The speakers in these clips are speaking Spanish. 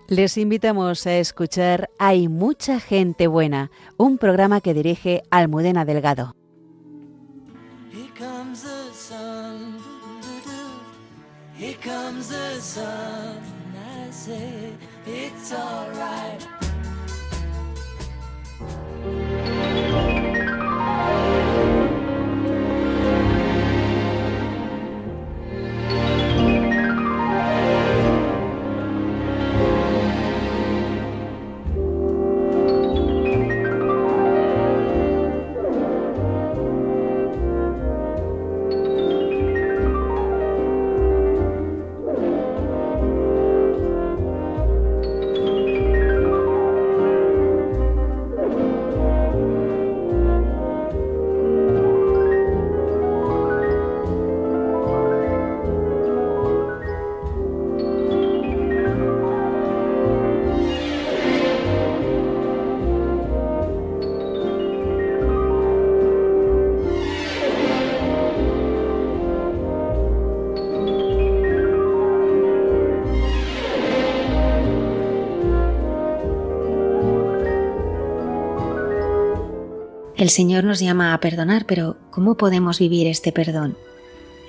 Les invitamos a escuchar Hay mucha gente buena, un programa que dirige Almudena Delgado. Here comes the sun, here comes the sun, I say it's alright. El Señor nos llama a perdonar, pero ¿cómo podemos vivir este perdón?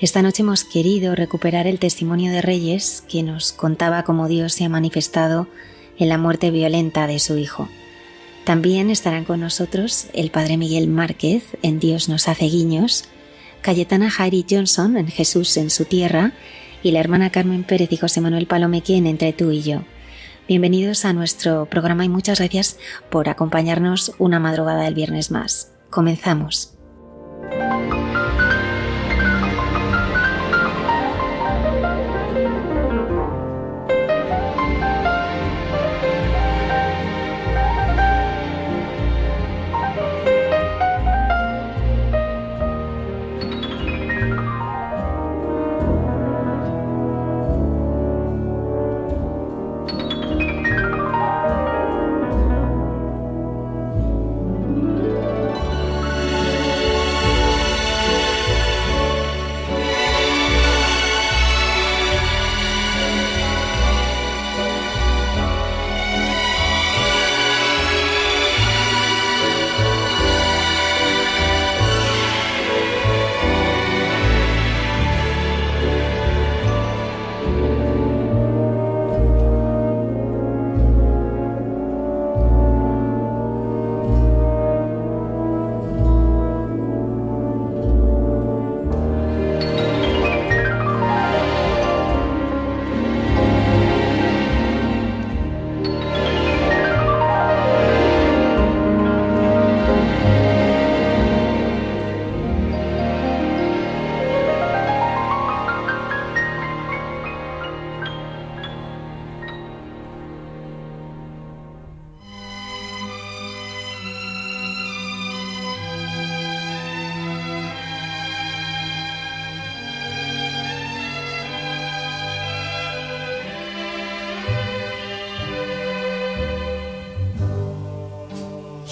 Esta noche hemos querido recuperar el testimonio de Reyes que nos contaba cómo Dios se ha manifestado en la muerte violenta de su Hijo. También estarán con nosotros el Padre Miguel Márquez en Dios nos hace guiños, Cayetana Jairi Johnson en Jesús en su tierra y la hermana Carmen Pérez y José Manuel Palomeque en Entre tú y yo. Bienvenidos a nuestro programa y muchas gracias por acompañarnos una madrugada del viernes más. Comenzamos.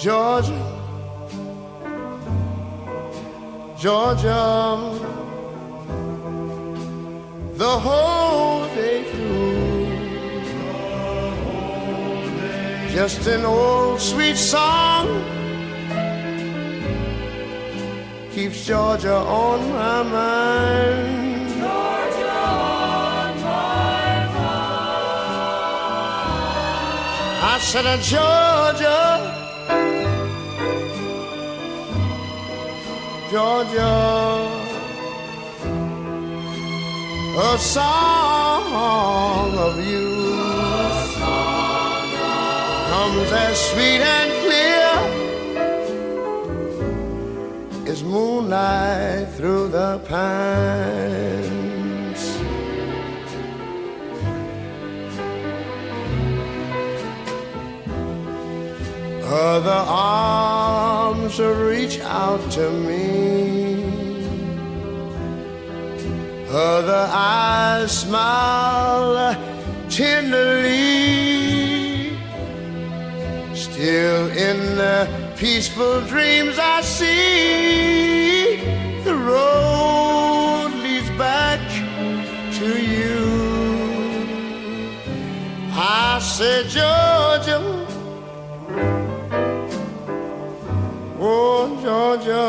Georgia, Georgia, the whole day through, just an old sweet song keeps Georgia on my mind. Georgia on my mind. I said, Georgia, Georgia, a song of you comes as sweet and clear as moonlight through the pines. Other arms reach out to me, other eyes smile tenderly. Still in the peaceful dreams I see, the road leads back to you. I said, Georgia, oh, Georgia,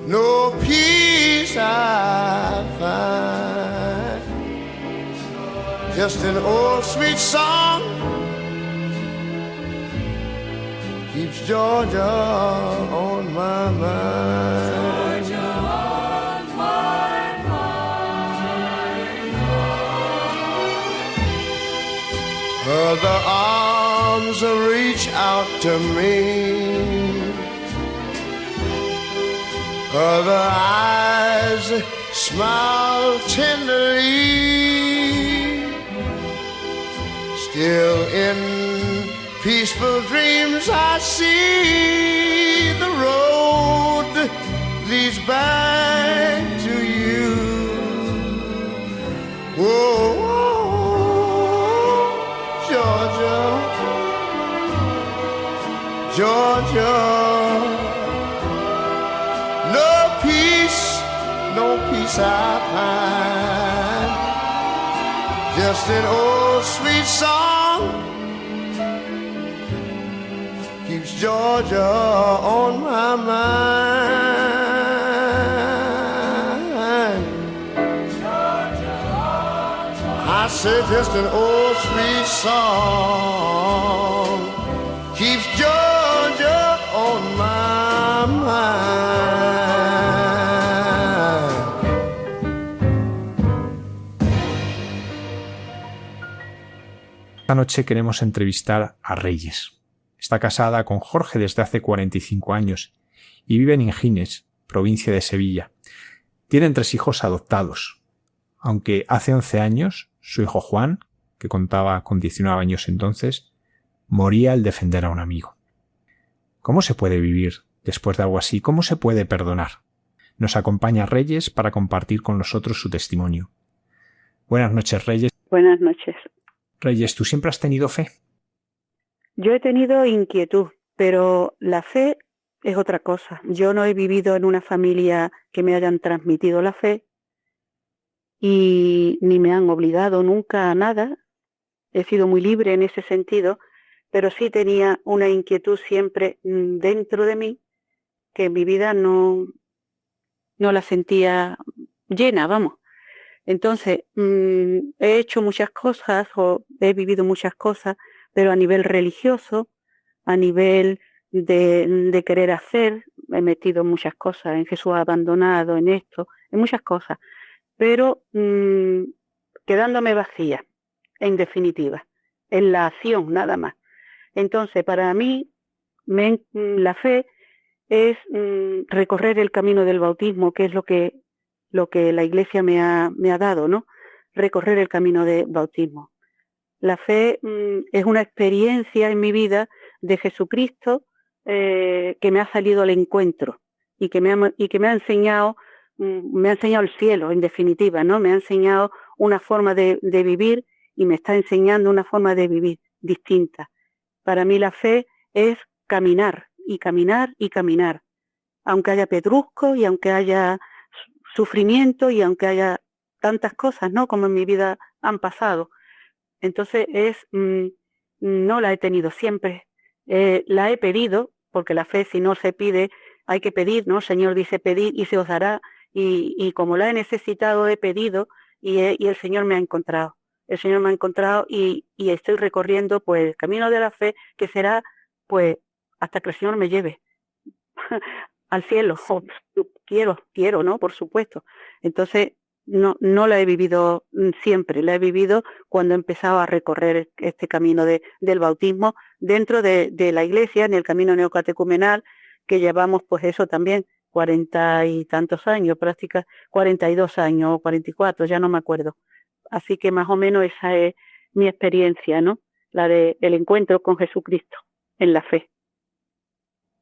no peace I find, just an old sweet song keeps Georgia on my mind. Georgia on my mind. Other arms reach out to me, other eyes smile tenderly, still in peaceful dreams I see the road leads back to you. Whoa, whoa, Georgia, Georgia, no peace I find, just an old sweet song keeps Georgia on my mind. I said just an old sweet song keeps Georgia on my mind. Esta noche queremos entrevistar a Reyes. Está casada con Jorge desde hace 45 años y vive en Higines, provincia de Sevilla. Tienen 3 hijos adoptados, aunque hace 11 años su hijo Juan, que contaba con 19 años entonces, moría al defender a un amigo. ¿Cómo se puede vivir después de algo así? ¿Cómo se puede perdonar? Nos acompaña Reyes para compartir con nosotros su testimonio. Buenas noches, Reyes. Buenas noches. Reyes, ¿tú siempre has tenido fe? Yo he tenido inquietud, pero la fe es otra cosa. Yo no he vivido en una familia que me hayan transmitido la fe y ni me han obligado nunca a nada. He sido muy libre en ese sentido, pero sí tenía una inquietud siempre dentro de mí, que en mi vida no la sentía llena, vamos. Entonces, he hecho muchas cosas o he vivido muchas cosas, pero a nivel religioso, a nivel de querer hacer, he metido muchas cosas, en Jesús abandonado, en esto, en muchas cosas, pero quedándome vacía, en definitiva, en la acción nada más. Entonces, para mí, la fe es recorrer el camino del bautismo, que es lo que la Iglesia me ha dado, ¿no? Recorrer el camino de bautismo. La fe es una experiencia en mi vida de Jesucristo que me ha salido al encuentro y que me ha enseñado el cielo, en definitiva, ¿no? Me ha enseñado una forma de vivir y me está enseñando una forma de vivir distinta. Para mí la fe es caminar y caminar y caminar, aunque haya pedruscos y aunque haya sufrimiento y aunque haya tantas cosas, ¿no? Como en mi vida han pasado. Entonces no la he tenido siempre, la he pedido, porque la fe si no se pide hay que pedir, ¿no? El Señor dice pedid y se os dará, y como la he necesitado he pedido y el Señor me ha encontrado. El Señor me ha encontrado y estoy recorriendo pues el camino de la fe, que será pues hasta que el Señor me lleve al cielo. Quiero, ¿no? Por supuesto. Entonces no la he vivido siempre, la he vivido cuando he empezado a recorrer este camino del bautismo dentro de la Iglesia, en el camino neocatecumenal, que llevamos pues eso también 40 y tantos años, 42 años o 44, ya no me acuerdo. Así que más o menos esa es mi experiencia, ¿no? La del encuentro con Jesucristo en la fe.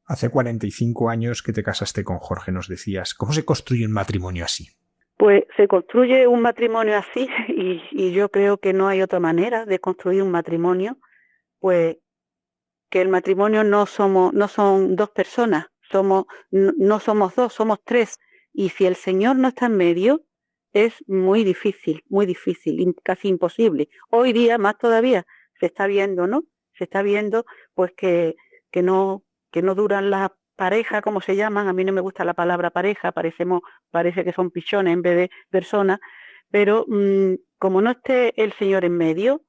Hace 45 años que te casaste con Jorge, nos decías. ¿Cómo se construye un matrimonio así? Pues se construye un matrimonio así y yo creo que no hay otra manera de construir un matrimonio, pues que el matrimonio no son 2 personas, no somos 2, somos 3. Y si el Señor no está en medio, es muy difícil, casi imposible. Hoy día más todavía se está viendo, ¿no? Se está viendo pues que no duran las parejas, como se llaman. A mí no me gusta la palabra pareja, parece que son pichones en vez de personas, pero como no esté el Señor en medio,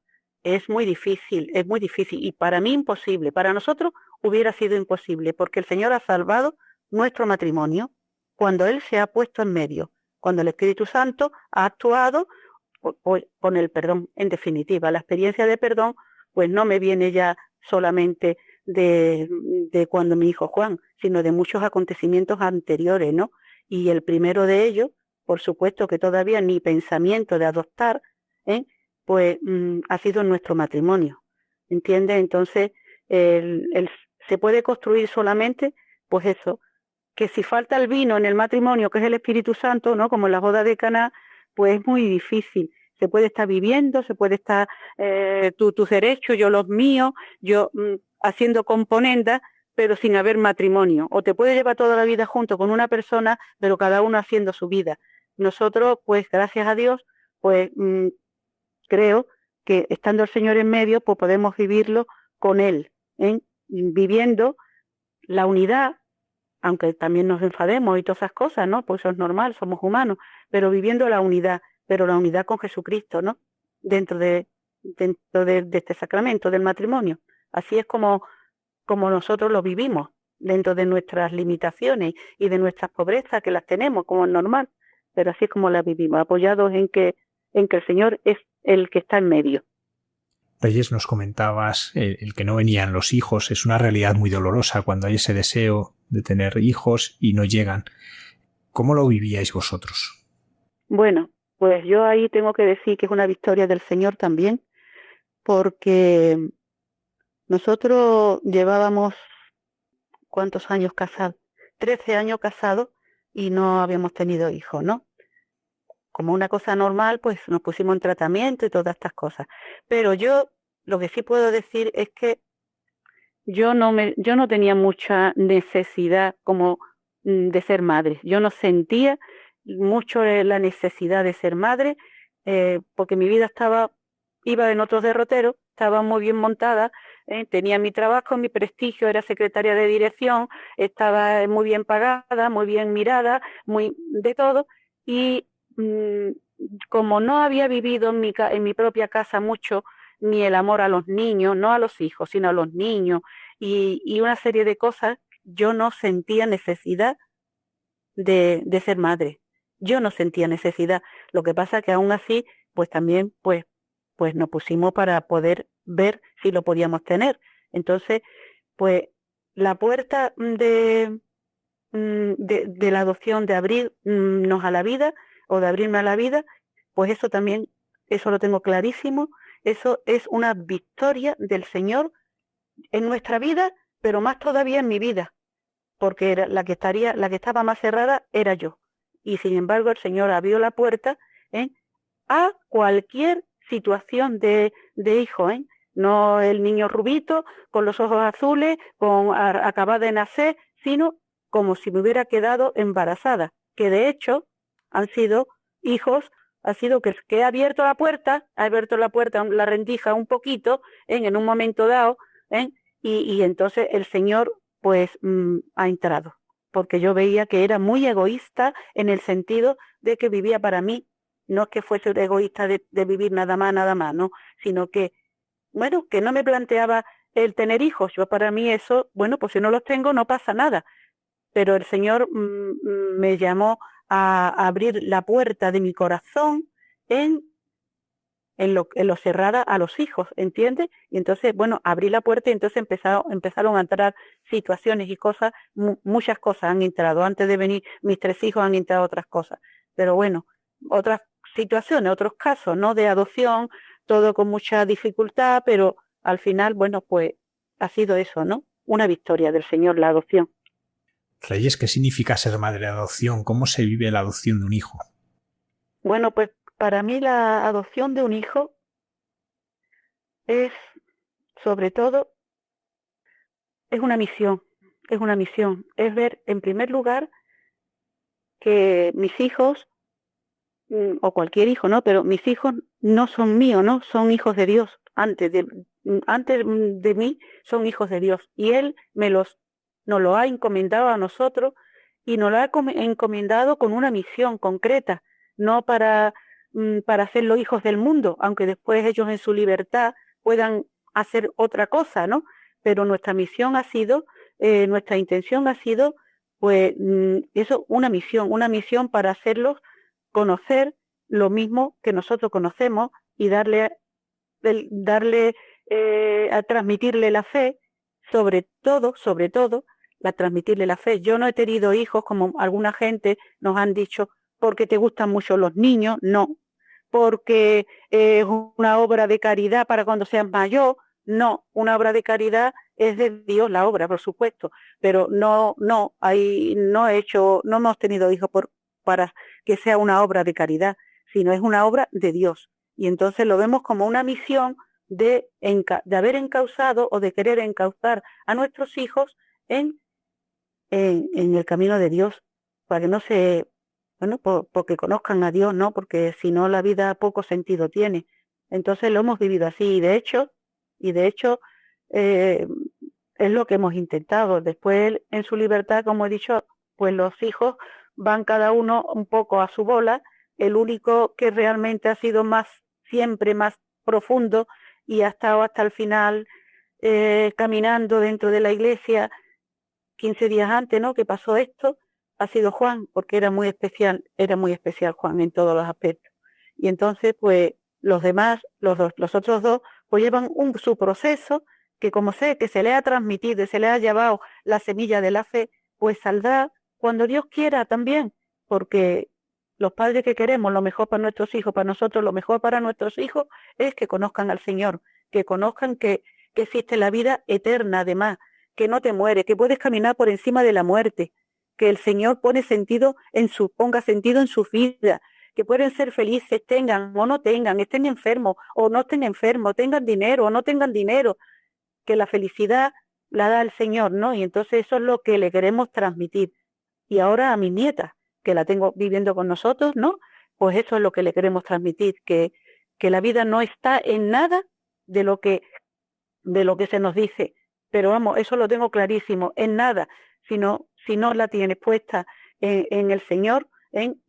es muy difícil, y para mí imposible. Para nosotros hubiera sido imposible, porque el Señor ha salvado nuestro matrimonio cuando Él se ha puesto en medio, cuando el Espíritu Santo ha actuado con el perdón. En definitiva, la experiencia de perdón pues no me viene ya solamente de cuando mi hijo Juan, sino de muchos acontecimientos anteriores, ¿no? Y el primero de ellos, por supuesto que todavía ni pensamiento de adoptar, pues ha sido nuestro matrimonio, ¿entiendes? Entonces, se puede construir solamente, pues eso, que si falta el vino en el matrimonio, que es el Espíritu Santo, ¿no? Como en la boda de Caná, pues es muy difícil. Se puede estar viviendo, se puede estar tus derechos, yo los míos, yo haciendo componendas, pero sin haber matrimonio. O te puedes llevar toda la vida junto con una persona, pero cada uno haciendo su vida. Nosotros, pues gracias a Dios, pues creo que estando el Señor en medio, pues podemos vivirlo con Él, viviendo la unidad, aunque también nos enfademos y todas esas cosas, ¿no? Pues eso es normal, somos humanos, pero viviendo la unidad, pero la unidad con Jesucristo, ¿no? Dentro de este sacramento del matrimonio. Así es como nosotros lo vivimos, dentro de nuestras limitaciones y de nuestras pobrezas, que las tenemos como es normal, pero así es como las vivimos, apoyados en que el Señor es el que está en medio. Reyes, nos comentabas el que no venían los hijos. Es una realidad muy dolorosa cuando hay ese deseo de tener hijos y no llegan. ¿Cómo lo vivíais vosotros? Bueno, pues yo ahí tengo que decir que es una victoria del Señor también, porque nosotros llevábamos, ¿cuántos años casados? 13 años casados y no habíamos tenido hijos, ¿no? Como una cosa normal, pues nos pusimos en tratamiento y todas estas cosas. Pero yo lo que sí puedo decir es que yo no tenía mucha necesidad como de ser madre. Yo no sentía mucho la necesidad de ser madre, porque mi vida iba en otros derroteros, estaba muy bien montada, tenía mi trabajo, mi prestigio, era secretaria de dirección, estaba muy bien pagada, muy bien mirada, muy de todo, y como no había vivido en mi propia casa mucho, ni el amor a los niños, no a los hijos, sino a los niños, y una serie de cosas, yo no sentía necesidad de ser madre. Yo no sentía necesidad. Lo que pasa que aún así, pues también, pues nos pusimos para poder ver si lo podíamos tener. Entonces, pues la puerta de la adopción, de abrirnos a la vida, o de abrirme a la vida, pues eso también, eso lo tengo clarísimo. Eso es una victoria del Señor en nuestra vida, pero más todavía en mi vida, porque era la que estaba más cerrada era yo. Y sin embargo el Señor abrió la puerta a cualquier situación de hijo, no el niño rubito con los ojos azules, acabada de nacer, sino como si me hubiera quedado embarazada, que de hecho han sido hijos, ha sido que he abierto la puerta, la rendija un poquito, en un momento dado, y entonces el Señor pues ha entrado, porque yo veía que era muy egoísta en el sentido de que vivía para mí. No es que fuese egoísta de vivir nada más, no, sino que, bueno, que no me planteaba el tener hijos. Yo para mí eso, bueno, pues si no los tengo no pasa nada, pero el Señor me llamó a abrir la puerta de mi corazón en lo cerrada a los hijos, ¿entiendes? Y entonces, bueno, abrí la puerta y entonces empezaron a entrar situaciones y cosas, muchas cosas han entrado. Antes de venir mis 3 hijos han entrado otras cosas. Pero bueno, otras situaciones, otros casos, ¿no? De adopción, todo con mucha dificultad, pero al final, bueno, pues ha sido eso, ¿no? Una victoria del Señor, la adopción. Reyes, ¿qué significa ser madre de adopción? ¿Cómo se vive la adopción de un hijo? Bueno, pues para mí la adopción de un hijo es, sobre todo, es una misión, es ver, en primer lugar, que mis hijos o cualquier hijo, ¿no? Pero mis hijos no son míos, ¿no? Son hijos de Dios. Antes de mí son hijos de Dios. Y Él nos lo ha encomendado a nosotros y nos lo ha encomendado con una misión concreta, no para hacerlos hijos del mundo, aunque después ellos en su libertad puedan hacer otra cosa, ¿no? Pero nuestra misión ha sido, nuestra intención ha sido, pues, eso, una misión para hacerlos conocer lo mismo que nosotros conocemos y darle a transmitirle la fe, sobre todo, a transmitirle la fe. Yo no he tenido hijos, como alguna gente nos han dicho, porque te gustan mucho los niños, no. Porque es una obra de caridad para cuando seas mayor, no. Una obra de caridad es de Dios, la obra, por supuesto, pero no hemos tenido hijos para que sea una obra de caridad, sino es una obra de Dios. Y entonces lo vemos como una misión de haber encauzado o de querer encauzar a nuestros hijos en el camino de Dios, para que no se, bueno, porque conozcan a Dios, ¿no? Porque si no la vida poco sentido tiene. Entonces lo hemos vivido así y de hecho es lo que hemos intentado. Después en su libertad, como he dicho, pues los hijos van cada uno un poco a su bola. El único que realmente ha sido siempre más profundo y ha estado hasta el final caminando dentro de la iglesia 15 días antes, ¿no?, que pasó esto, ha sido Juan, porque era muy especial Juan en todos los aspectos. Y entonces, pues, los demás, los otros dos, pues llevan su proceso, que como sé que se le ha transmitido y se le ha llevado la semilla de la fe, pues saldrá cuando Dios quiera también, porque los padres que queremos lo mejor para nuestros hijos, para nosotros lo mejor para nuestros hijos, es que conozcan al Señor, que conozcan que existe la vida eterna, además, que no te mueres, que puedes caminar por encima de la muerte, que el Señor ponga sentido en su vida, que pueden ser felices, tengan o no tengan, estén enfermos o no estén enfermos, tengan dinero o no tengan dinero, que la felicidad la da el Señor, ¿no? Y entonces eso es lo que le queremos transmitir. Y ahora a mis nietas, que la tengo viviendo con nosotros, ¿no? Pues eso es lo que le queremos transmitir, que la vida no está en nada de lo que se nos dice. Pero vamos, eso lo tengo clarísimo, en nada, si no la tienes puesta en el Señor,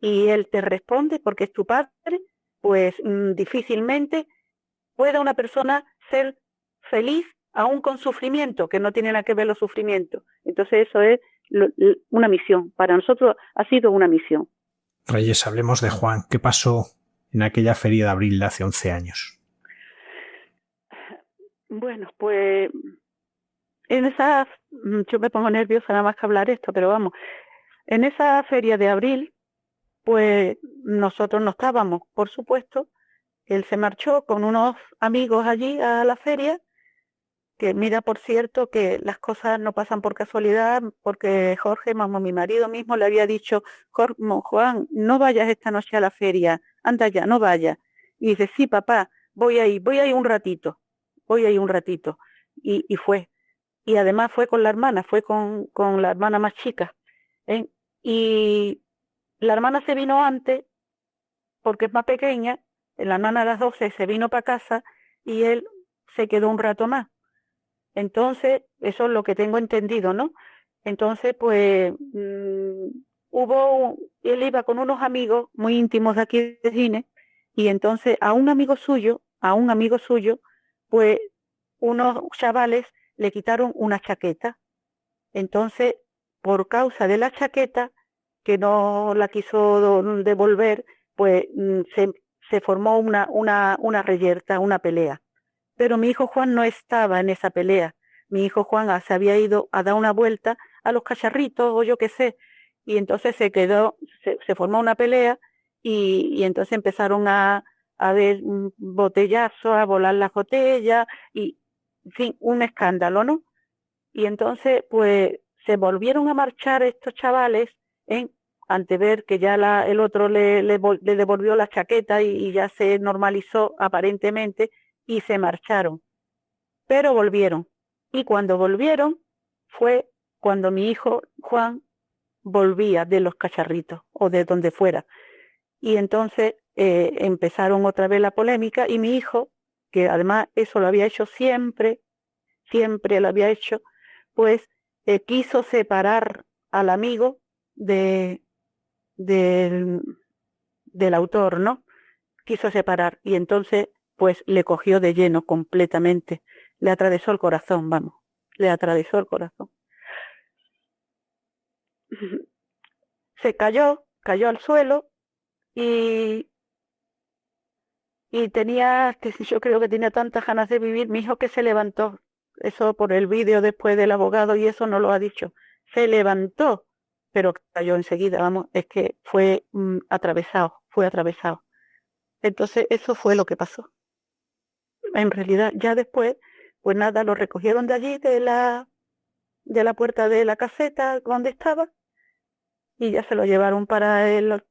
y Él te responde porque es tu Padre, pues difícilmente pueda una persona ser feliz aún con sufrimiento, que no tiene nada que ver los sufrimientos. Entonces eso es una misión, para nosotros ha sido una misión. Reyes, hablemos de Juan. ¿Qué pasó en aquella feria de abril de hace 11 años? Bueno, pues yo me pongo nerviosa nada más que hablar esto, pero vamos, en esa feria de abril, pues nosotros no estábamos, por supuesto. Él se marchó con unos amigos allí a la feria, que mira, por cierto, que las cosas no pasan por casualidad, porque Jorge, mi marido mismo, le había dicho, Juan, no vayas esta noche a la feria, anda ya, no vayas. Y dice, sí, papá, voy a ir un ratito, y fue. Y además fue con la hermana, fue con la hermana más chica, ¿eh? Y la hermana se vino antes, porque es más pequeña, la hermana a las 12 se vino para casa y él se quedó un rato más. Entonces, eso es lo que tengo entendido, ¿no? Entonces, pues, él iba con unos amigos muy íntimos de aquí de Gine, y entonces a un amigo suyo, pues, unos chavales le quitaron una chaqueta. Entonces, por causa de la chaqueta, que no la quiso devolver, pues se formó una reyerta, una pelea. Pero mi hijo Juan no estaba en esa pelea. Mi hijo Juan se había ido a dar una vuelta a los cacharritos o yo qué sé, y entonces se formó una pelea y entonces empezaron a ver botellazos, a volar las botellas y, en fin, un escándalo, ¿no? Y entonces, pues, se volvieron a marchar estos chavales, ante ver que ya el otro le devolvió la chaqueta y ya se normalizó aparentemente, y se marcharon. Pero volvieron. Y cuando volvieron, fue cuando mi hijo Juan volvía de los cacharritos o de donde fuera. Y entonces empezaron otra vez la polémica y mi hijo, que además eso lo había hecho siempre lo había hecho, pues quiso separar al amigo del autor, ¿no? Quiso separar y entonces pues le cogió de lleno completamente, le atravesó el corazón, vamos, le atravesó el corazón. Se cayó al suelo y tenía, que yo creo que tenía tantas ganas de vivir, mi hijo que se levantó, eso por el vídeo después del abogado y eso no lo ha dicho, se levantó, pero cayó enseguida, vamos, es que fue fue atravesado. Entonces eso fue lo que pasó. En realidad ya después, pues nada, lo recogieron de allí, de la puerta de la caseta donde estaba, y ya se lo llevaron para el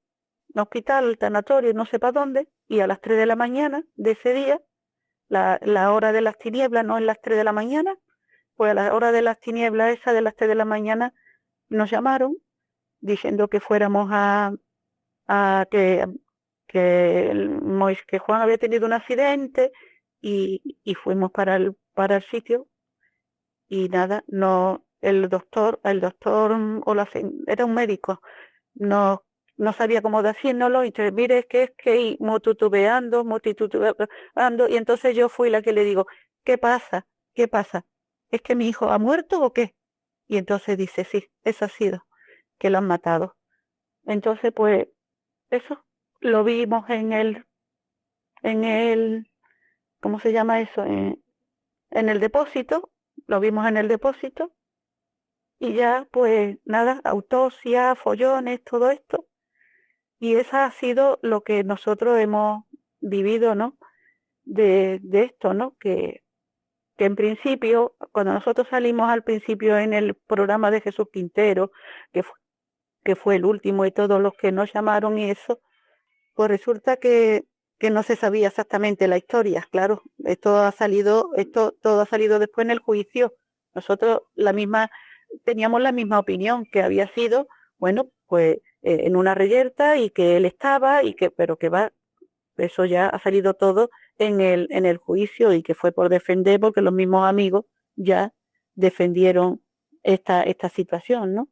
hospital, el tanatorio, no sé para dónde, y a las 3 de la mañana de ese día, la hora de las tinieblas, no es las 3 de la mañana, pues a la hora de las tinieblas, esa de las 3 de la mañana, nos llamaron diciendo que fuéramos que Juan había tenido un accidente y fuimos para el sitio y nada, no, el doctor era un médico, no sabía cómo decírnoslo y entonces, mire, es que y motitubeando, y entonces yo fui la que le digo, ¿qué pasa? ¿Qué pasa? ¿Es que mi hijo ha muerto o qué? Y entonces dice, sí, eso ha sido, que lo han matado. Entonces, pues, eso lo vimos en el, ¿cómo se llama eso? En el depósito, lo vimos en el depósito y ya, pues, nada, autopsia, follones, todo esto. Y esa ha sido lo que nosotros hemos vivido, ¿no? De esto, ¿no? Que en principio, cuando nosotros salimos al principio en el programa de Jesús Quintero, que fue el último y todos los que nos llamaron y eso, pues resulta que no se sabía exactamente la historia, claro, todo ha salido después en el juicio. Nosotros teníamos la misma opinión, que había sido, bueno, pues en una reyerta y que él estaba, pero que eso ya ha salido todo en el juicio y que fue por defender, porque los mismos amigos ya defendieron esta situación, ¿no?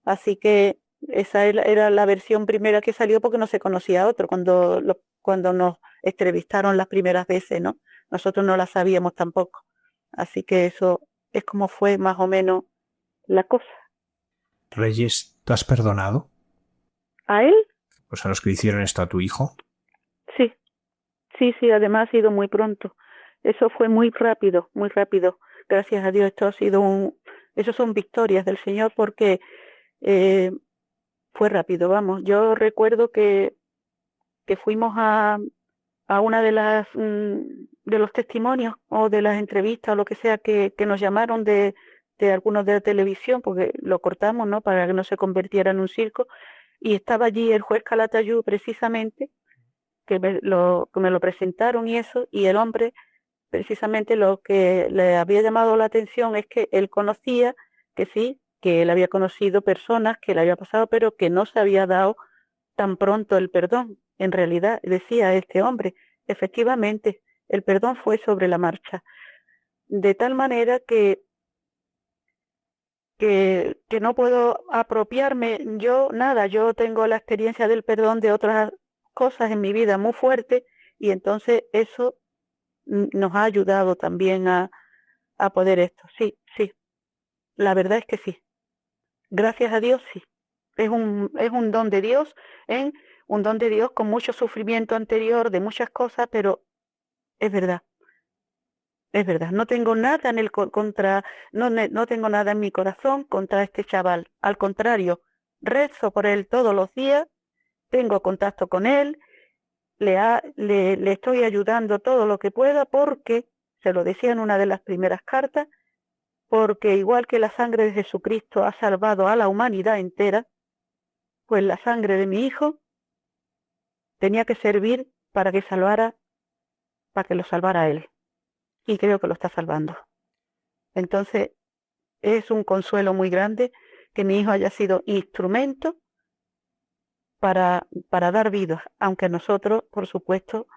Así que esa era la versión primera que salió porque no se conocía otro cuando nos entrevistaron las primeras veces, ¿no? Nosotros no la sabíamos tampoco. Así que eso es como fue más o menos la cosa. Reyes, ¿tú has perdonado? ¿A él? Pues a los que hicieron esto a tu hijo. Sí, además ha sido muy pronto. Eso fue muy rápido, muy rápido. Gracias a Dios, eso son victorias del Señor porque fue rápido, vamos. Yo recuerdo que fuimos a una de los testimonios o de las entrevistas o lo que sea que nos llamaron de algunos de la televisión, porque lo cortamos, ¿no? Para que no se convirtiera en un circo. Y estaba allí el juez Calatayud precisamente, que me lo presentaron y eso, y el hombre, precisamente lo que le había llamado la atención es que él conocía, que sí, que él había conocido personas que le había pasado, pero que no se había dado tan pronto el perdón. En realidad, decía este hombre, efectivamente, el perdón fue sobre la marcha. De tal manera que no puedo apropiarme, yo tengo la experiencia del perdón de otras cosas en mi vida muy fuerte y entonces eso nos ha ayudado también a poder esto. Sí, la verdad es que sí. Gracias a Dios, sí. Es un don de Dios, un don de Dios con mucho sufrimiento anterior de muchas cosas, pero es verdad. Es verdad, no tengo nada no tengo nada en mi corazón contra este chaval. Al contrario, rezo por él todos los días, tengo contacto con él, le estoy ayudando todo lo que pueda porque, se lo decía en una de las primeras cartas, porque igual que la sangre de Jesucristo ha salvado a la humanidad entera, pues la sangre de mi hijo tenía que servir para que lo salvara a él. Y creo que lo está salvando. Entonces, es un consuelo muy grande que mi hijo haya sido instrumento para dar vida, aunque a nosotros, por supuesto,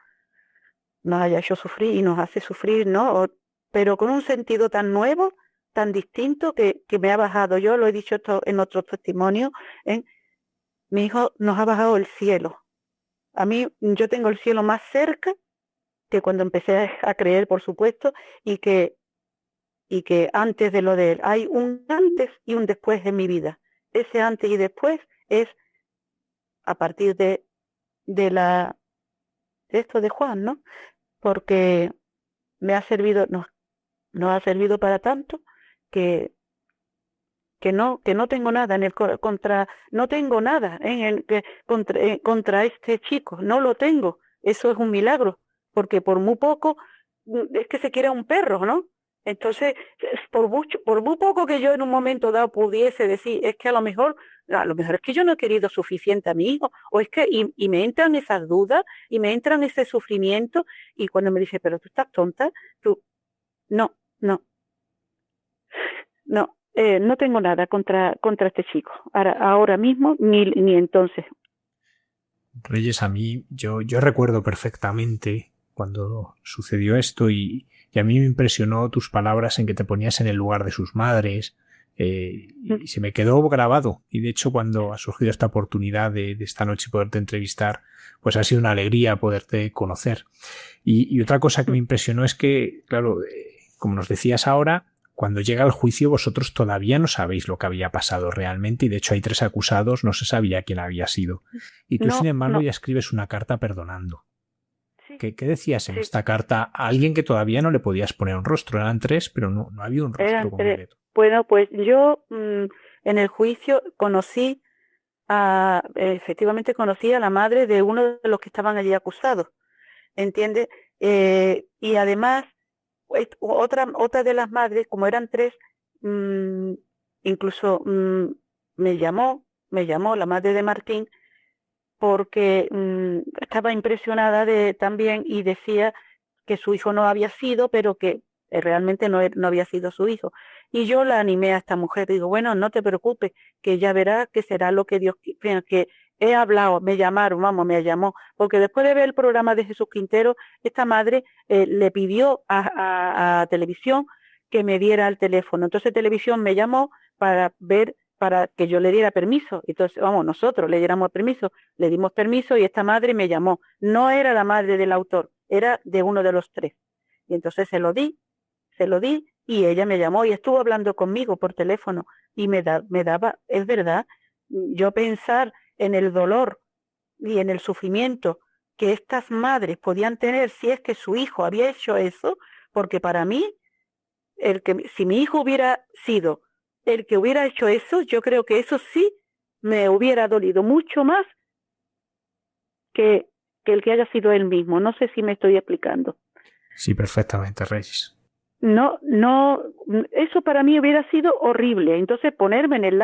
nos haya hecho sufrir y nos hace sufrir, ¿no? Pero con un sentido tan nuevo, tan distinto, que me ha bajado. Yo lo he dicho esto en otros testimonios, mi hijo nos ha bajado el cielo. A mí, yo tengo el cielo más cerca que cuando empecé a creer, por supuesto, y que antes de lo de él hay un antes y un después en mi vida. Ese antes y después es a partir de esto de Juan, ¿no? Porque me ha servido, nos ha servido para tanto que no tengo nada en el no tengo nada contra este chico, no lo tengo. Eso es un milagro, porque por muy poco es que se quiere un perro, ¿no? Entonces, por muy poco que yo en un momento dado pudiese decir, es que a lo mejor es que yo no he querido suficiente a mi hijo, o es que, y me entran esas dudas, y me entran ese sufrimiento, y cuando me dice, pero tú estás tonta, no, no tengo nada contra este chico, ahora mismo, ni entonces. Reyes, a mí, yo recuerdo perfectamente cuando sucedió esto y a mí me impresionó tus palabras en que te ponías en el lugar de sus madres, y se me quedó grabado. Y de hecho, cuando ha surgido esta oportunidad de esta noche poderte entrevistar, pues ha sido una alegría poderte conocer. Y otra cosa que me impresionó es que, claro, como nos decías ahora, cuando llega el juicio vosotros todavía no sabéis lo que había pasado realmente y de hecho hay 3 acusados, no se sabía quién había sido. Y tú, sin embargo, ya escribes una carta perdonando. Sí. ¿Qué decías en esta carta a alguien que todavía no le podías poner un rostro? Eran 3, pero no había un rostro completo. Bueno, pues yo en el juicio efectivamente conocí a la madre de uno de los que estaban allí acusados, ¿entiendes? Y además, otra de las madres, como eran 3, incluso me llamó la madre de Martín, porque estaba impresionada también y decía que su hijo no había sido, pero que realmente no había sido su hijo. Y yo la animé a esta mujer, digo, bueno, no te preocupes, que ya verás que será lo que Dios quiera, que he hablado, me llamó, porque después de ver el programa de Jesús Quintero, esta madre le pidió a Televisión que me diera el teléfono. Entonces Televisión me llamó para que yo le diera permiso. Entonces, nosotros le diéramos permiso, le dimos permiso y esta madre me llamó. No era la madre del autor, era de uno de los 3. Y entonces se lo di y ella me llamó y estuvo hablando conmigo por teléfono y me daba, es verdad, yo pensar en el dolor y en el sufrimiento que estas madres podían tener si es que su hijo había hecho eso, porque para mí, si mi hijo hubiera sido el que hubiera hecho eso, yo creo que eso sí me hubiera dolido mucho más que el que haya sido él mismo. No sé si me estoy explicando. Sí, perfectamente, Reyes. No, eso para mí hubiera sido horrible. Entonces ponerme en el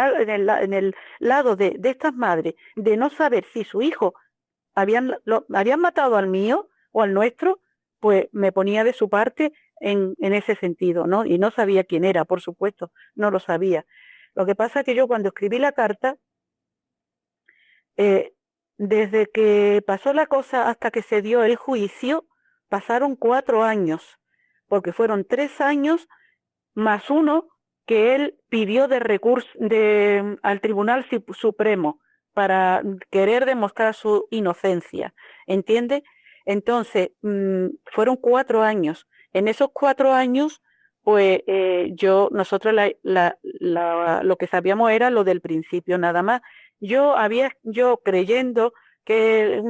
lado de estas madres, de no saber si su hijo habían matado al mío o al nuestro, pues me ponía de su parte en ese sentido, ¿no? Y no sabía quién era, por supuesto, no lo sabía. Lo que pasa es que yo cuando escribí la carta, desde que pasó la cosa hasta que se dio el juicio, pasaron 4 años, porque fueron 3 años más 1 que él pidió de recurso al Tribunal Supremo para querer demostrar su inocencia, ¿entiende? Entonces, fueron 4 años. En esos 4 años, pues nosotros lo que sabíamos era lo del principio nada más. Yo creyendo que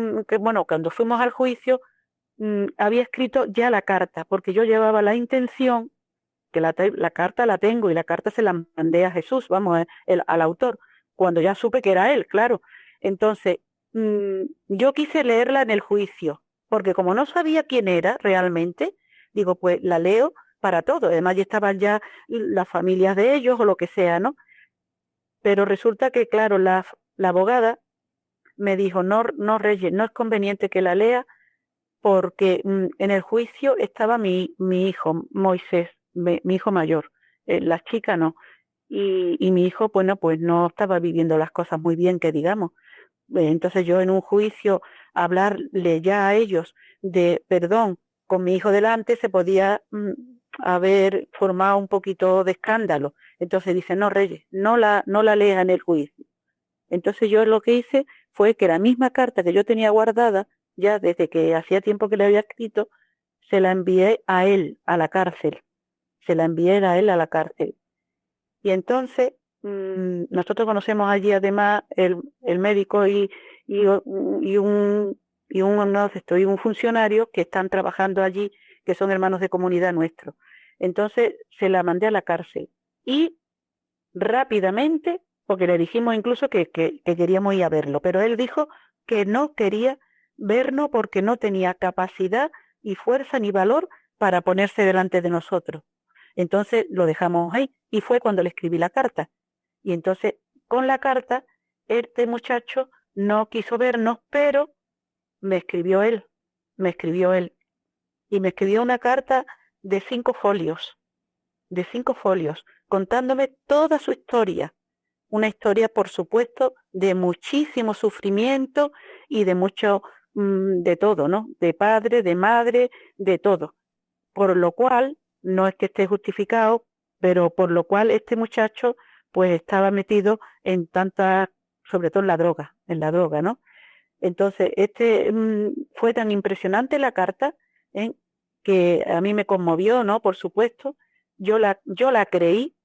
cuando fuimos al juicio, había escrito ya la carta, porque yo llevaba la intención, que la carta la tengo y la carta se la mandé a Jesús, al autor, cuando ya supe que era él, claro. Entonces, yo quise leerla en el juicio, porque como no sabía quién era realmente, digo, pues la leo para todo. Además ya estaban ya las familias de ellos o lo que sea, ¿no? Pero resulta que, claro, la abogada me dijo, no, Reyes, no es conveniente que la lea, porque en el juicio estaba mi hijo, Moisés, mi hijo mayor, la chica no. Y mi hijo, bueno, pues no estaba viviendo las cosas muy bien, que digamos. Entonces yo en un juicio hablarle ya a ellos de perdón con mi hijo delante se podía haber formado un poquito de escándalo. Entonces dice, no, Reyes, no la leas en el juicio. Entonces yo lo que hice fue que la misma carta que yo tenía guardada, ya desde que hacía tiempo que le había escrito, se la envié a él, a la cárcel. Se la envié a él a la cárcel. Y entonces nosotros conocemos allí además el médico y un no sé, y un funcionario que están trabajando allí, que son hermanos de comunidad nuestros. Entonces se la mandé a la cárcel y rápidamente, porque le dijimos incluso que queríamos ir a verlo, pero él dijo que no quería vernos porque no tenía capacidad y fuerza ni valor para ponerse delante de nosotros. Entonces lo dejamos ahí y fue cuando le escribí la carta. Y entonces con la carta este muchacho no quiso vernos, pero me escribió él y me escribió una carta de 5 folios, contándome toda su historia. Una historia, por supuesto, de muchísimo sufrimiento y de mucho, de todo, ¿no? De padre, de madre, de todo. Por lo cual, no es que esté justificado, pero por lo cual este muchacho, pues estaba metido en tantas, sobre todo en la droga, ¿no? Entonces, fue tan impresionante la carta, ¿eh? Que a mí me conmovió, ¿no? Por supuesto, yo la creí.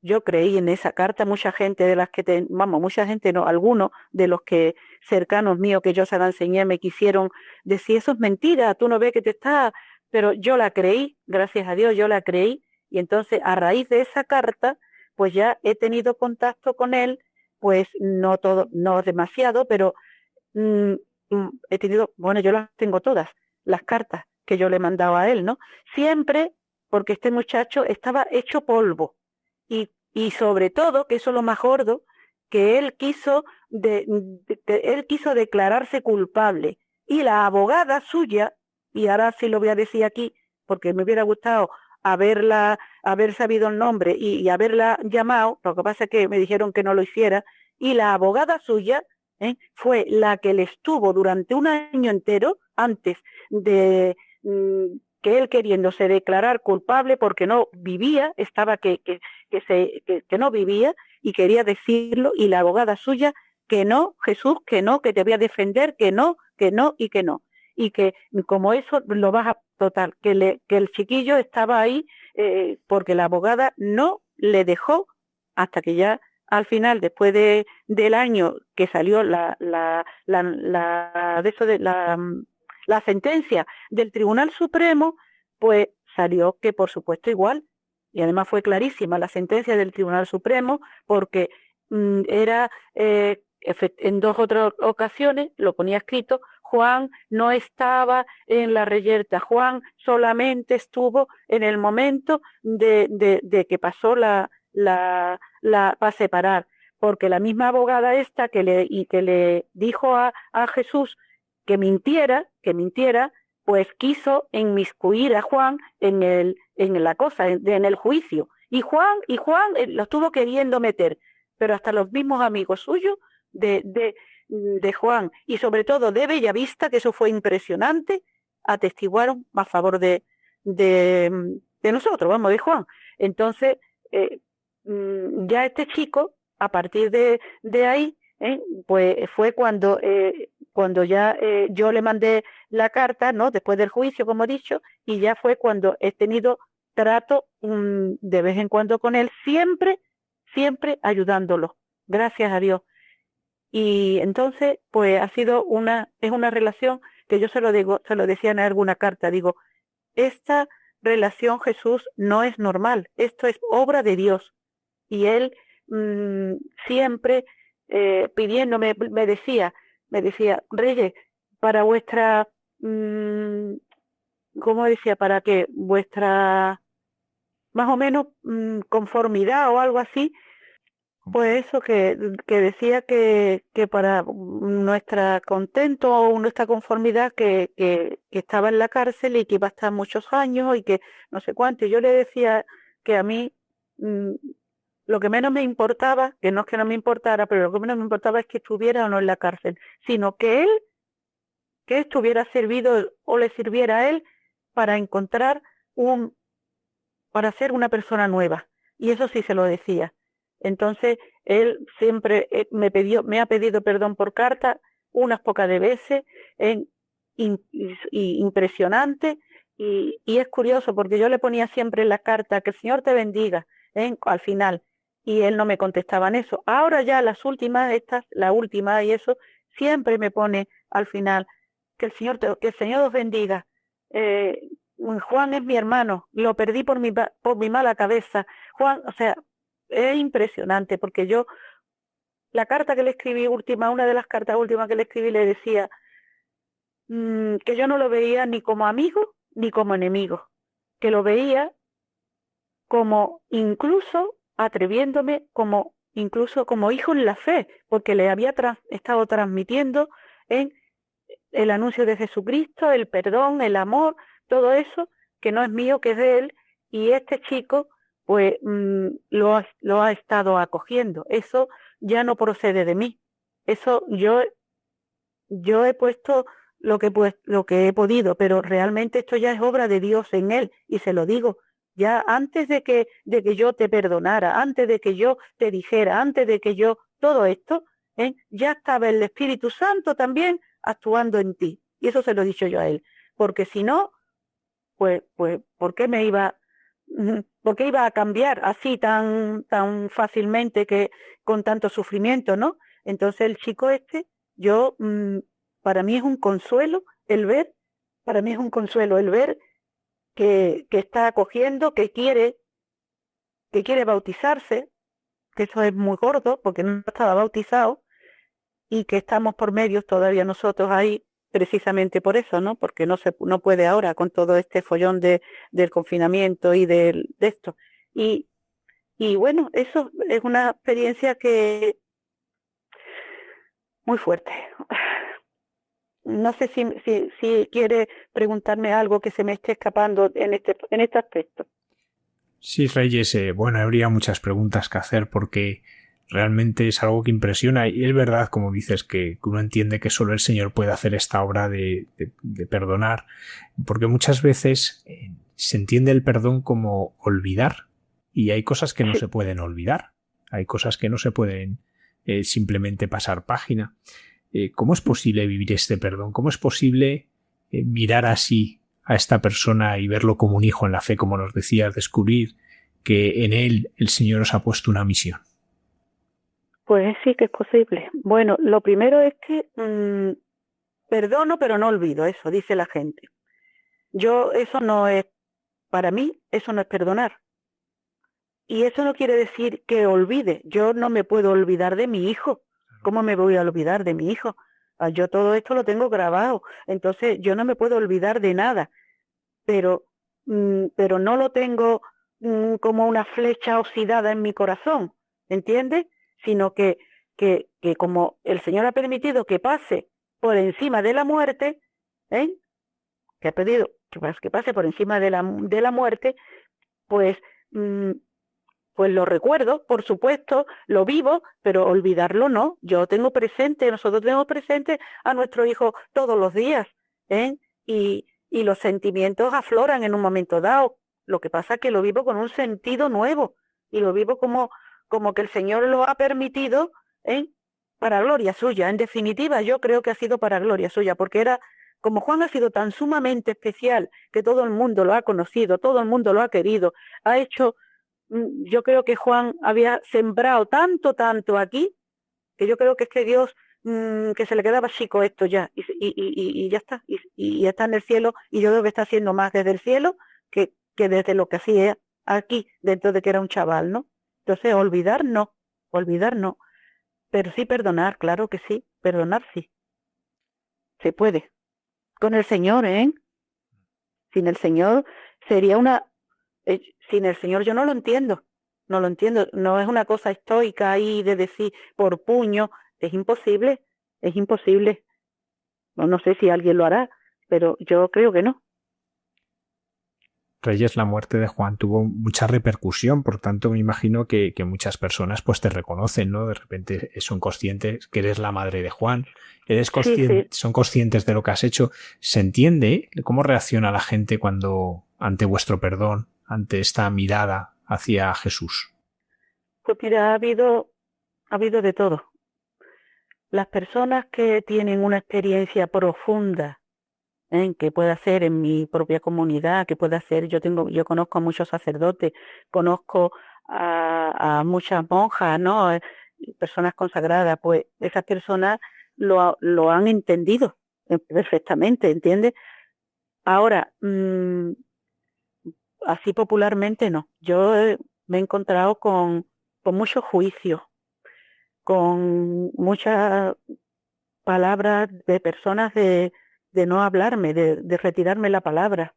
Yo creí en esa carta, mucha gente de las que mucha gente no, algunos de los que cercanos míos que yo se la enseñé me quisieron decir, eso es mentira, tú no ves que te está, pero yo la creí, gracias a Dios yo la creí, y entonces a raíz de esa carta, pues ya he tenido contacto con él, pues no todo, no demasiado, pero he tenido, bueno, yo las tengo todas, las cartas que yo le he mandado a él, ¿no? Siempre porque este muchacho estaba hecho polvo. Y sobre todo, que eso es lo más gordo, que él quiso declararse culpable. Y la abogada suya, y ahora sí lo voy a decir aquí, porque me hubiera gustado haber sabido el nombre y haberla llamado, lo que pasa es que me dijeron que no lo hiciera, y la abogada suya fue la que le estuvo durante un año entero, antes de que él queriéndose declarar culpable porque no vivía, estaba que no vivía y quería decirlo, y la abogada suya que no, Jesús, que no, que te voy a defender, que no y que no. Y que como eso lo vas a total, que el chiquillo estaba ahí porque la abogada no le dejó hasta que ya al final, después del año que salió la sentencia del Tribunal Supremo, pues salió que por supuesto igual, y además fue clarísima la sentencia del Tribunal Supremo, porque era en 2 otras ocasiones, lo ponía escrito, Juan no estaba en la reyerta, Juan solamente estuvo en el momento de que pasó para separar, porque la misma abogada esta que le dijo a Jesús que mintiera, pues quiso inmiscuir a Juan en la cosa, en el juicio. Y Juan lo estuvo queriendo meter, pero hasta los mismos amigos suyos de Juan, y sobre todo de Bellavista, que eso fue impresionante, atestiguaron a favor de nosotros, vamos, de Juan. Entonces, ya este chico, a partir de ahí, pues fue cuando ya yo le mandé la carta, ¿no? Después del juicio, como he dicho, y ya fue cuando he tenido trato de vez en cuando con él, siempre ayudándolo, gracias a Dios. Y entonces, pues es una relación que yo se lo decía en alguna carta, digo, esta relación, Jesús, no es normal, esto es obra de Dios. Y él siempre pidiéndome, me decía, Reyes, para vuestra, ¿cómo decía? Para que vuestra, más o menos, conformidad o algo así, pues eso que decía que para nuestra contento o nuestra conformidad que estaba en la cárcel y que iba a estar muchos años y que no sé cuánto. Y yo le decía que a mí lo que menos me importaba, que no es que no me importara, pero lo que menos me importaba es que estuviera o no en la cárcel, sino que estuviera servido o le sirviera a él para encontrar para ser una persona nueva. Y eso sí se lo decía. Entonces, él siempre me ha pedido perdón por carta unas pocas de veces, impresionante, y es curioso porque yo le ponía siempre en la carta que el Señor te bendiga, al final, y él no me contestaba en eso. Ahora ya las últimas, la última y eso, siempre me pone al final que el Señor os bendiga. Juan es mi hermano, lo perdí por mi mala cabeza. Juan, o sea, es impresionante porque la carta que le escribí una de las cartas últimas que le escribí le decía que yo no lo veía ni como amigo ni como enemigo, que lo veía como incluso atreviéndome, incluso como hijo en la fe, porque le había estado transmitiendo en el anuncio de Jesucristo, el perdón, el amor, todo eso que no es mío, que es de él, y este chico pues lo ha estado acogiendo. Eso ya no procede de mí. Eso yo he puesto lo que he podido, pero realmente esto ya es obra de Dios en él, y se lo digo. Ya antes de que yo te perdonara, antes de que yo te dijera, antes de que todo esto, ya estaba el Espíritu Santo también actuando en ti. Y eso se lo he dicho yo a él. Porque si no, pues, ¿por qué iba a cambiar así tan fácilmente, con tanto sufrimiento, ¿no? Entonces el chico para mí es un consuelo para mí es un consuelo el ver que está acogiendo, que quiere bautizarse, que eso es muy gordo porque no estaba bautizado, y que estamos por medios todavía nosotros ahí precisamente por eso, ¿no? Porque no puede ahora con todo este follón del confinamiento y de esto. Y bueno, eso es una experiencia que muy fuerte. No sé si quiere preguntarme algo que se me esté escapando en este aspecto. Sí, Reyes, bueno, habría muchas preguntas que hacer porque realmente es algo que impresiona, y es verdad, como dices, que uno entiende que solo el Señor puede hacer esta obra de perdonar, porque muchas veces se entiende el perdón como olvidar, y hay cosas que no se pueden olvidar, hay cosas que no se pueden simplemente pasar página. ¿Cómo es posible vivir este perdón? ¿Cómo es posible mirar así a esta persona y verlo como un hijo en la fe, como nos decías, descubrir que en él el Señor os ha puesto una misión? Pues sí que es posible. Bueno, lo primero es que perdono pero no olvido, eso dice la gente. Para mí, eso no es perdonar. Y eso no quiere decir que olvide. Yo no me puedo olvidar de mi hijo. ¿Cómo me voy a olvidar de mi hijo? Yo todo esto lo tengo grabado. Entonces yo no me puedo olvidar de nada. Pero no lo tengo como una flecha oxidada en mi corazón, ¿entiendes? Sino que como el Señor ha permitido que pase por encima de la muerte, que ha pedido que pase por encima de la muerte, pues lo recuerdo, por supuesto, lo vivo, pero olvidarlo no. Nosotros tenemos presente a nuestro hijo todos los días, y los sentimientos afloran en un momento dado. Lo que pasa es que lo vivo con un sentido nuevo, y lo vivo como que el Señor lo ha permitido, para gloria suya. En definitiva, yo creo que ha sido para gloria suya, porque como Juan ha sido tan sumamente especial, que todo el mundo lo ha conocido, todo el mundo lo ha querido, yo creo que Juan había sembrado tanto aquí, que yo creo que es que Dios, que se le quedaba chico esto ya, y ya está, y está en el cielo, y yo creo que está haciendo más desde el cielo que desde lo que hacía aquí, dentro de que era un chaval, ¿no? Entonces, olvidar no, pero sí perdonar, claro que sí, perdonar sí, se puede, con el Señor, sin el Señor sería sin el Señor yo no lo entiendo, no es una cosa estoica ahí de decir por puño, es imposible, no sé si alguien lo hará, pero yo creo que no. Reyes, la muerte de Juan tuvo mucha repercusión, por tanto me imagino que muchas personas pues te reconocen, ¿no? De repente son conscientes que eres la madre de Juan, Sí. son conscientes de lo que has hecho. ¿Se entiende cómo reacciona la gente cuando ante vuestro perdón, ante esta mirada hacia Jesús? Pues mira, ha habido de todo. Las personas que tienen una experiencia profunda, que puede hacer en mi propia comunidad, que puede hacer, yo conozco a muchos sacerdotes, conozco a muchas monjas, ¿no? Personas consagradas, pues esas personas lo han entendido perfectamente, ¿entiendes? Ahora, así popularmente no. Yo me he encontrado con muchos juicios, con muchas palabras de personas de no hablarme, de retirarme la palabra,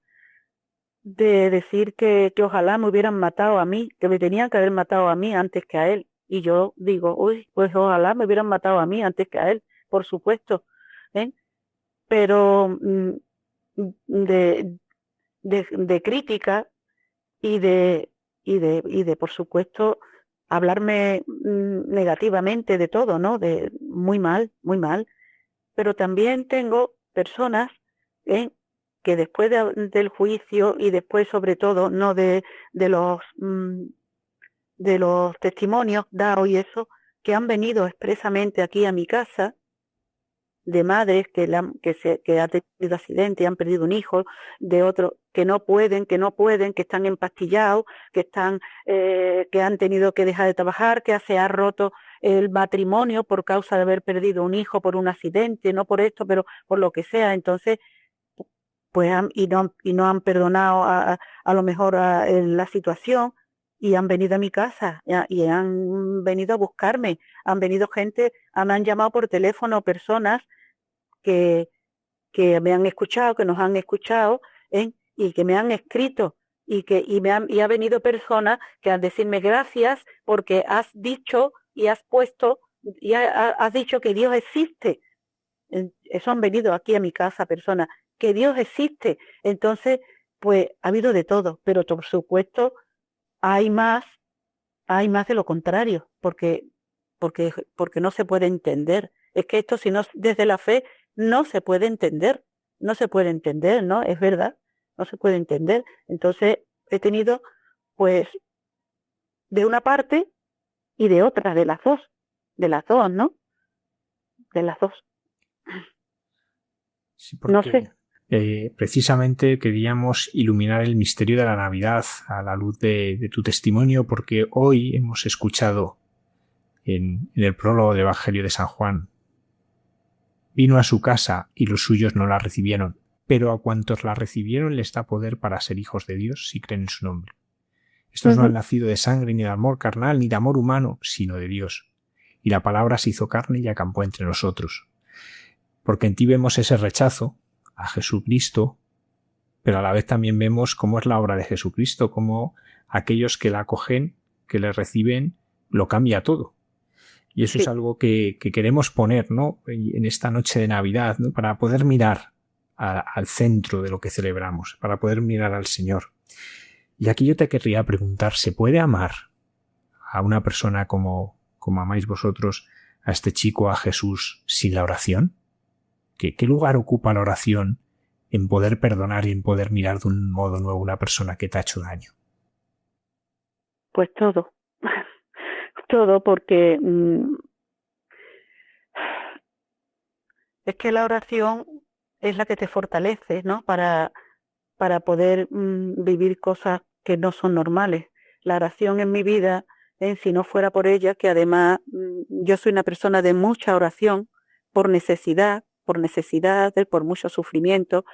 de decir que ojalá me hubieran matado a mí, que me tenían que haber matado a mí antes que a él. Y yo digo, uy, pues ojalá me hubieran matado a mí antes que a él, por supuesto. Pero de crítica y de por supuesto hablarme negativamente de todo, ¿no? De muy mal, muy mal. Pero también tengo personas que después del juicio y después sobre todo no de los testimonios dados y eso, que han venido expresamente aquí a mi casa, de madres que han tenido accidente y han perdido un hijo, de otros que no pueden, que están empastillados, que han tenido que dejar de trabajar, que se ha roto el matrimonio por causa de haber perdido un hijo por un accidente, no por esto, pero por lo que sea. Entonces, pues no han perdonado a lo mejor en la situación, y han venido a mi casa y han venido a buscarme, han venido gente, me han llamado por teléfono personas que me han escuchado, que nos han escuchado, y que me han escrito, y ha venido personas que a decirme gracias porque has dicho y has puesto y has dicho que Dios existe. Eso han venido aquí a mi casa personas, que Dios existe. Entonces, pues ha habido de todo, pero por supuesto hay más de lo contrario, porque no se puede entender. Es que esto, si no desde la fe, no se puede entender, ¿no? Es verdad, no se puede entender. Entonces he tenido, pues, de una parte y de otra, de las dos, ¿no? De las dos. Sí, No sé. Precisamente queríamos iluminar el misterio de la Navidad a la luz de tu testimonio, porque hoy hemos escuchado en el prólogo del Evangelio de San Juan: vino a su casa y los suyos no la recibieron, pero a cuantos la recibieron les da poder para ser hijos de Dios si creen en su nombre. Estos no han nacido de sangre ni de amor carnal ni de amor humano, sino de Dios. Y la palabra se hizo carne y acampó entre nosotros. Porque en ti vemos ese rechazo a Jesucristo, pero a la vez también vemos cómo es la obra de Jesucristo, cómo aquellos que la acogen, que le reciben, lo cambia todo. Y eso es algo que queremos poner, ¿no?, en esta noche de Navidad, ¿no?, para poder mirar al centro de lo que celebramos, para poder mirar al Señor. Y aquí yo te querría preguntar, ¿se puede amar a una persona como amáis vosotros a este chico, a Jesús, sin la oración? ¿Qué lugar ocupa la oración en poder perdonar y en poder mirar de un modo nuevo a una persona que te ha hecho daño? Pues todo. Todo, porque es que la oración es la que te fortalece, ¿no? Para poder vivir cosas que no son normales. La oración en mi vida, si no fuera por ella, que además yo soy una persona de mucha oración, por necesidad, por mucho sufrimiento,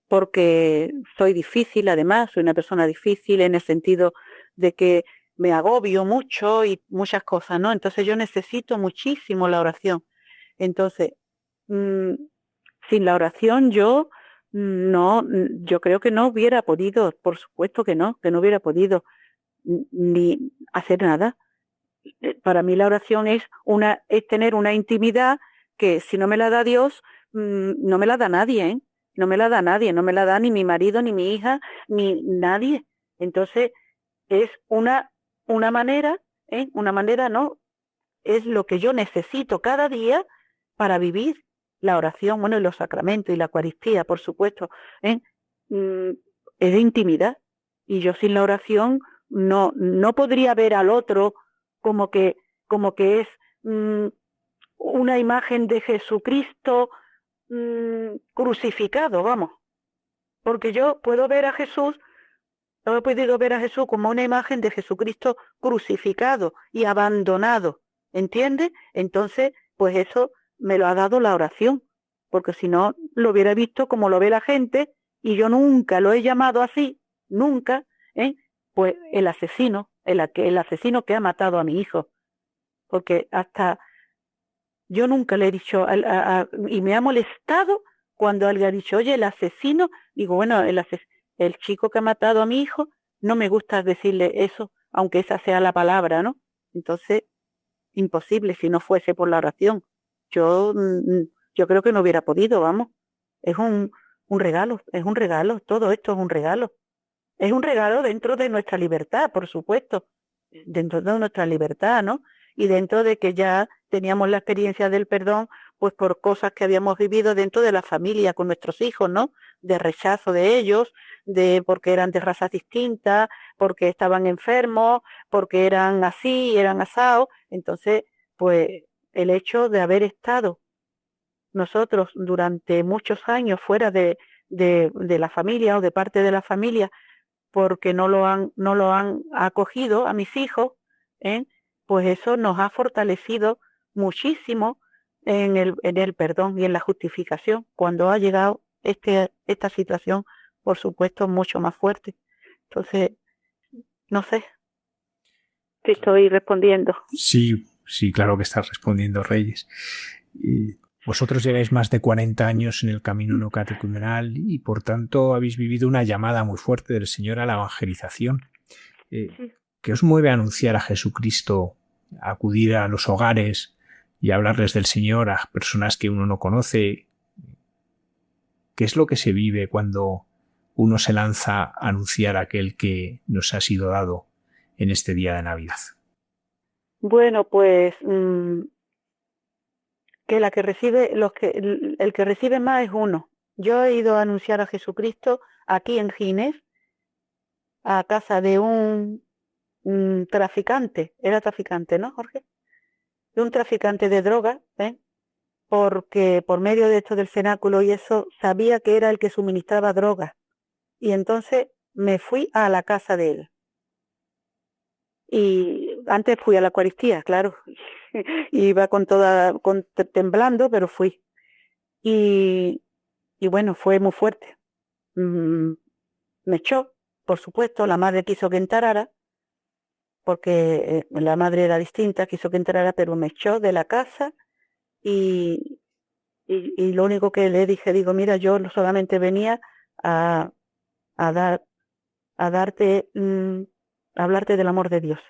porque soy difícil, además, soy una persona difícil en el sentido de que me agobio mucho y muchas cosas, ¿no? Entonces yo necesito muchísimo la oración. Entonces, sin la oración yo creo que no hubiera podido, por supuesto que no hubiera podido ni hacer nada. Para mí la oración es tener una intimidad que si no me la da Dios, no me la da nadie, no me la da nadie, no me la da ni mi marido, ni mi hija, ni nadie. Entonces, es una manera, una manera, no, es lo que yo necesito cada día para vivir la oración, bueno, y los sacramentos y la Eucaristía, por supuesto, ¿eh? Es de intimidad. Y yo sin la oración no podría ver al otro como que es una imagen de Jesucristo crucificado, vamos. Porque yo puedo ver a Jesús, no he podido ver a Jesús como una imagen de Jesucristo crucificado y abandonado, ¿entiendes? Entonces, pues eso me lo ha dado la oración, porque si no lo hubiera visto como lo ve la gente y yo nunca lo he llamado así, nunca, pues el asesino que ha matado a mi hijo, porque hasta yo nunca le he dicho, y me ha molestado cuando alguien ha dicho, oye, el asesino, digo, bueno, el chico que ha matado a mi hijo, no me gusta decirle eso, aunque esa sea la palabra, ¿no? Entonces, imposible si no fuese por la oración. Yo creo que no hubiera podido, vamos. Es un regalo, todo esto es un regalo. Es un regalo dentro de nuestra libertad, por supuesto, dentro de nuestra libertad, ¿no? Y dentro de que ya teníamos la experiencia del perdón, pues por cosas que habíamos vivido dentro de la familia con nuestros hijos, ¿no? De rechazo de ellos, porque eran de razas distintas, porque estaban enfermos, porque eran así, eran asados. Entonces, pues el hecho de haber estado nosotros durante muchos años fuera de la familia o de parte de la familia, porque no lo han acogido a mis hijos, pues eso nos ha fortalecido muchísimo en el perdón y en la justificación cuando ha llegado esta situación, por supuesto, mucho más fuerte. Entonces, no sé si estoy respondiendo. Sí, claro que estás respondiendo, Reyes. Vosotros lleváis más de 40 años en el camino no catecumenal y por tanto habéis vivido una llamada muy fuerte del Señor a la evangelización. Sí. ¿Qué os mueve a anunciar a Jesucristo, a acudir a los hogares y a hablarles del Señor a personas que uno no conoce? ¿Qué es lo que se vive cuando uno se lanza a anunciar a aquel que nos ha sido dado en este día de Navidad? Bueno, pues que el que recibe más es uno. Yo he ido a anunciar a Jesucristo aquí en Ginés, a casa de un traficante, era traficante, ¿no, Jorge? De un traficante de drogas, porque por medio de esto del cenáculo y eso, sabía que era el que suministraba drogas. Y entonces me fui a la casa de él. Y antes fui a la Eucaristía, claro. Iba temblando, pero fui. Y bueno, fue muy fuerte. Me echó, por supuesto, la madre quiso que entrara, porque la madre era distinta, quiso que entrara, pero me echó de la casa y lo único que le dije, digo, mira, yo solamente venía a hablarte del amor de Dios.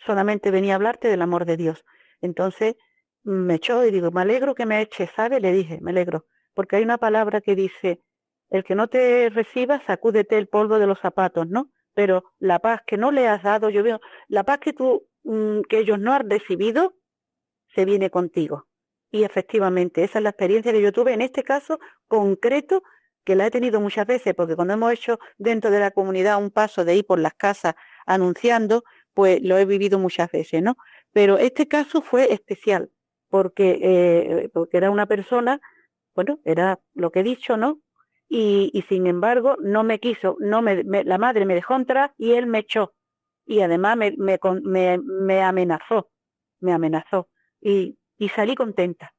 Solamente venía a hablarte del amor de Dios. Entonces me echó y digo, me alegro que me eches, ¿sabe? Le dije, me alegro, porque hay una palabra que dice, el que no te reciba, sacúdete el polvo de los zapatos, ¿no? Pero la paz que no le has dado, yo veo, la paz que que ellos no han recibido, se viene contigo. Y efectivamente, esa es la experiencia que yo tuve en este caso concreto, que la he tenido muchas veces, porque cuando hemos hecho dentro de la comunidad un paso de ir por las casas anunciando, pues lo he vivido muchas veces, ¿no? Pero este caso fue especial, porque era una persona, bueno, era lo que he dicho, ¿no? Y sin embargo, no me quiso, la madre me dejó entrar y él me echó. Y además me amenazó, Y salí contenta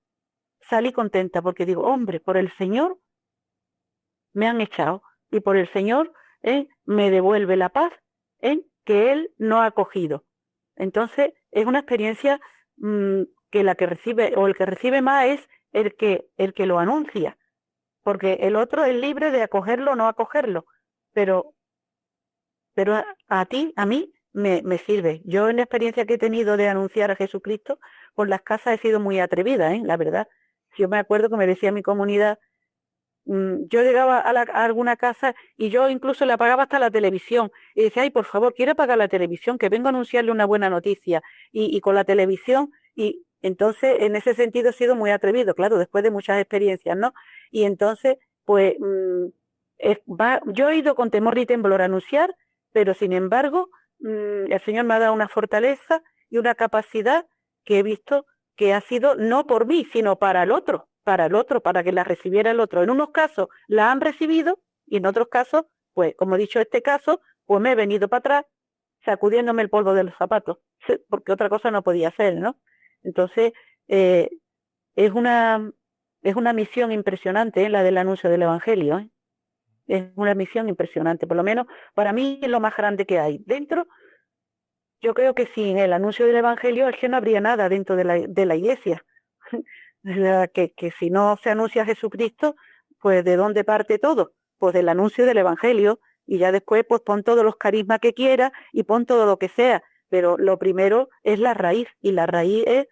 porque digo, hombre, por el Señor me han echado y por el Señor me devuelve la paz que Él no ha cogido. Entonces es una experiencia que la que recibe o el que recibe más es el que lo anuncia, porque el otro es libre de acogerlo o no acogerlo, pero a mí me sirve. Yo en la experiencia que he tenido de anunciar a Jesucristo por las casas he sido muy atrevida, la verdad. Yo me acuerdo que me decía mi comunidad, Yo llegaba a alguna casa y yo incluso le apagaba hasta la televisión. Y decía, ay, por favor, quiero apagar la televisión, que vengo a anunciarle una buena noticia. Y con la televisión, y entonces en ese sentido he sido muy atrevido, claro, después de muchas experiencias, ¿no? Y entonces, pues, yo he ido con temor y temblor a anunciar, pero sin embargo, el Señor me ha dado una fortaleza y una capacidad que he visto que ha sido no por mí, sino para el otro, para que la recibiera el otro. En unos casos la han recibido y en otros casos, pues como he dicho este caso, pues me he venido para atrás sacudiéndome el polvo de los zapatos, porque otra cosa no podía hacer, ¿no? Entonces, es una misión impresionante, la del anuncio del Evangelio, ¿eh? Es una misión impresionante, por lo menos para mí es lo más grande que hay. Dentro, yo creo que sin el anuncio del Evangelio es que no habría nada dentro de la iglesia. Que si no se anuncia a Jesucristo, pues ¿de dónde parte todo? Pues del anuncio del Evangelio, y ya después pues pon todos los carismas que quieras y pon todo lo que sea, pero lo primero es la raíz, y la raíz es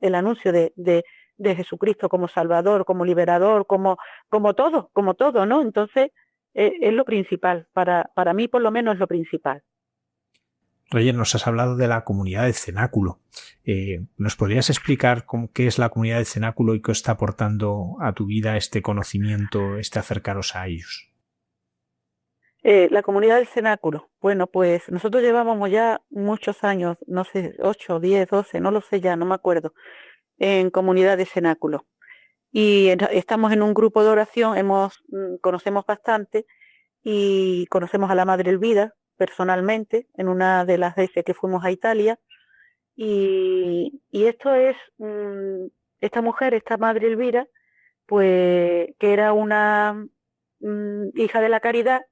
el anuncio de Jesucristo como Salvador, como Liberador, como todo, ¿no? Entonces es lo principal, para mí por lo menos es lo principal. Reyes, nos has hablado de la comunidad del cenáculo. ¿Nos podrías explicar qué es la comunidad del cenáculo y qué está aportando a tu vida este conocimiento, este acercaros a ellos? La comunidad del cenáculo. Bueno, pues nosotros llevábamos ya muchos años, no sé, 8, 10, 12, no lo sé ya, no me acuerdo, en comunidad de cenáculo. Y estamos en un grupo de oración, conocemos bastante y conocemos a la Madre Elvira personalmente en una de las veces que fuimos a Italia. Y esto es, esta mujer, esta Madre Elvira, pues que era una hija de la caridad,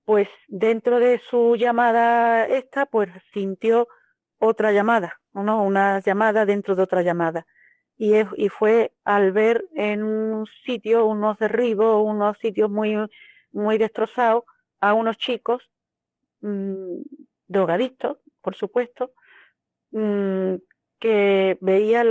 pues dentro de su llamada esta, pues sintió otra llamada, ¿no? Una llamada dentro de otra llamada. Y fue al ver en un sitio unos derribos, unos sitios muy, muy destrozados, a unos chicos drogadictos, por supuesto, que veía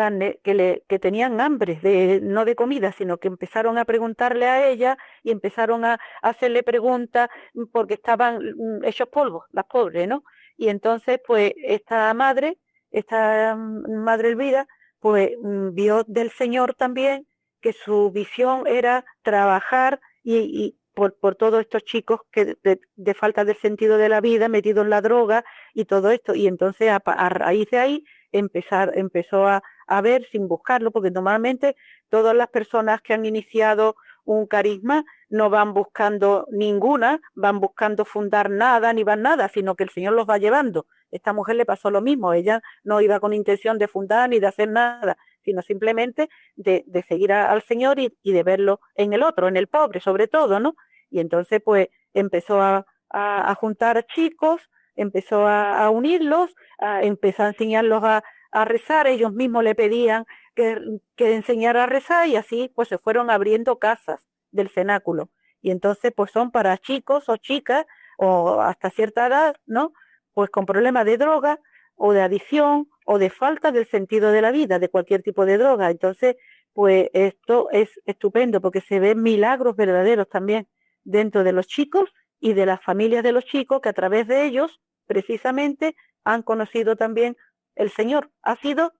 que tenían hambre, no de comida, sino que empezaron a preguntarle a ella y empezaron a hacerle preguntas porque estaban hechos polvo, las pobres, ¿no? Y entonces, pues, esta madre Elvira, pues vio del Señor también que su visión era trabajar y por todos estos chicos que de falta del sentido de la vida, metidos en la droga y todo esto. Y entonces a raíz de ahí empezó a ver sin buscarlo, porque normalmente todas las personas que han iniciado un carisma no van buscando ninguna, van buscando fundar nada, ni van nada, sino que el Señor los va llevando. Esta mujer le pasó lo mismo, ella no iba con intención de fundar ni de hacer nada, sino simplemente de seguir al Señor y de verlo en el otro, en el pobre sobre todo, ¿no? Y entonces pues empezó a juntar chicos, empezó a unirlos, empezó a enseñarlos a rezar, ellos mismos le pedían que enseñara a rezar y así pues se fueron abriendo casas del cenáculo. Y entonces pues son para chicos o chicas o hasta cierta edad, ¿no? Pues con problemas de droga o de adicción o de falta del sentido de la vida, de cualquier tipo de droga. Entonces, pues esto es estupendo porque se ven milagros verdaderos también dentro de los chicos y de las familias de los chicos que a través de ellos precisamente han conocido también el Señor. Ha sido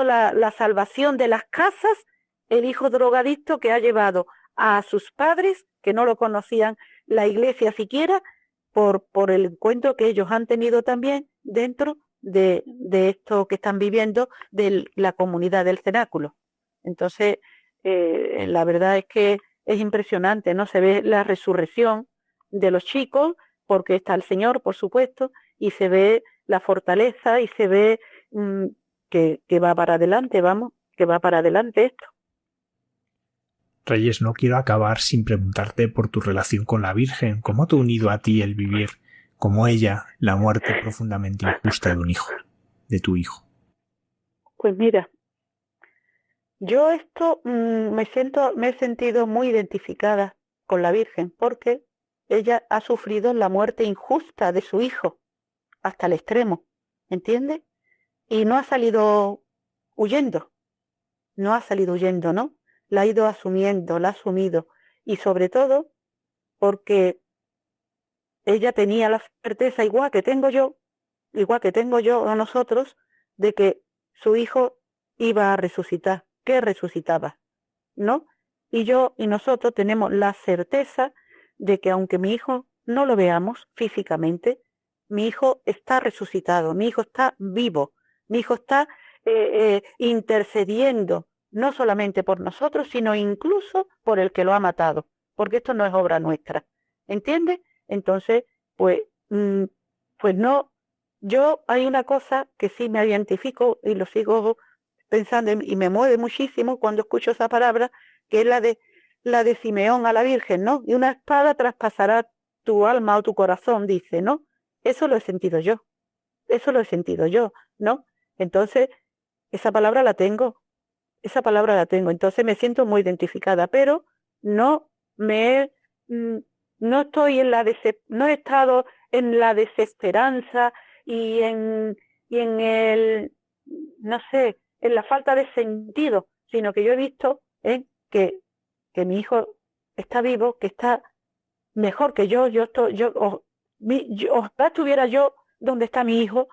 la salvación de las casas el hijo drogadicto que ha llevado a sus padres, que no lo conocían la iglesia siquiera, por el encuentro que ellos han tenido también dentro de esto que están viviendo de la comunidad del cenáculo. Entonces, la verdad es que es impresionante, ¿no? Se ve la resurrección de los chicos, porque está el Señor, por supuesto, y se ve la fortaleza y se ve que va para adelante, que va para adelante esto. Reyes, no quiero acabar sin preguntarte por tu relación con la Virgen. ¿Cómo te ha unido a ti el vivir, como ella, la muerte profundamente injusta de tu hijo? Pues mira, yo esto me he sentido muy identificada con la Virgen, porque ella ha sufrido la muerte injusta de su hijo hasta el extremo, ¿entiendes? Y no ha salido huyendo, ¿no? la ha ido asumiendo, la ha asumido. Y sobre todo porque ella tenía la certeza, igual que tengo yo a nosotros, de que su hijo iba a resucitar, que resucitaba, ¿no? Y yo y nosotros tenemos la certeza de que aunque mi hijo no lo veamos físicamente, mi hijo está resucitado, mi hijo está vivo, mi hijo está intercediendo, no solamente por nosotros, sino incluso por el que lo ha matado, porque esto no es obra nuestra, ¿entiendes? Entonces, pues, pues no, yo hay una cosa que sí me identifico y lo sigo pensando y me mueve muchísimo cuando escucho esa palabra, que es la de Simeón a la Virgen, ¿no? Y una espada traspasará tu alma o tu corazón, dice, ¿no? Eso lo he sentido yo, ¿no? Entonces, esa palabra la tengo, entonces me siento muy identificada, pero no me he, no estoy no he estado en la desesperanza y en el, no sé, en la falta de sentido, sino que yo he visto que mi hijo está vivo, que está mejor que yo ojalá estuviera yo donde está mi hijo,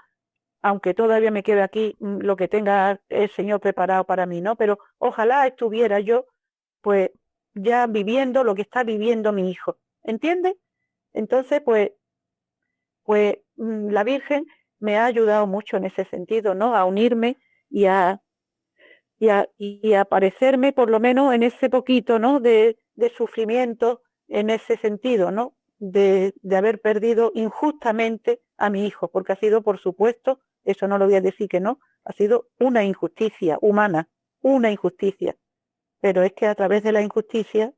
aunque todavía me quede aquí lo que tenga el Señor preparado para mí, ¿no? Pero ojalá estuviera yo, pues, ya viviendo lo que está viviendo mi hijo, ¿entiendes? Entonces, pues la Virgen me ha ayudado mucho en ese sentido, ¿no? A unirme y a parecerme por lo menos en ese poquito, ¿no? De sufrimiento en ese sentido, ¿no? De haber perdido injustamente a mi hijo, porque ha sido, por supuesto, eso no lo voy a decir que no, ha sido una injusticia humana, una injusticia, pero es que a través de la injusticia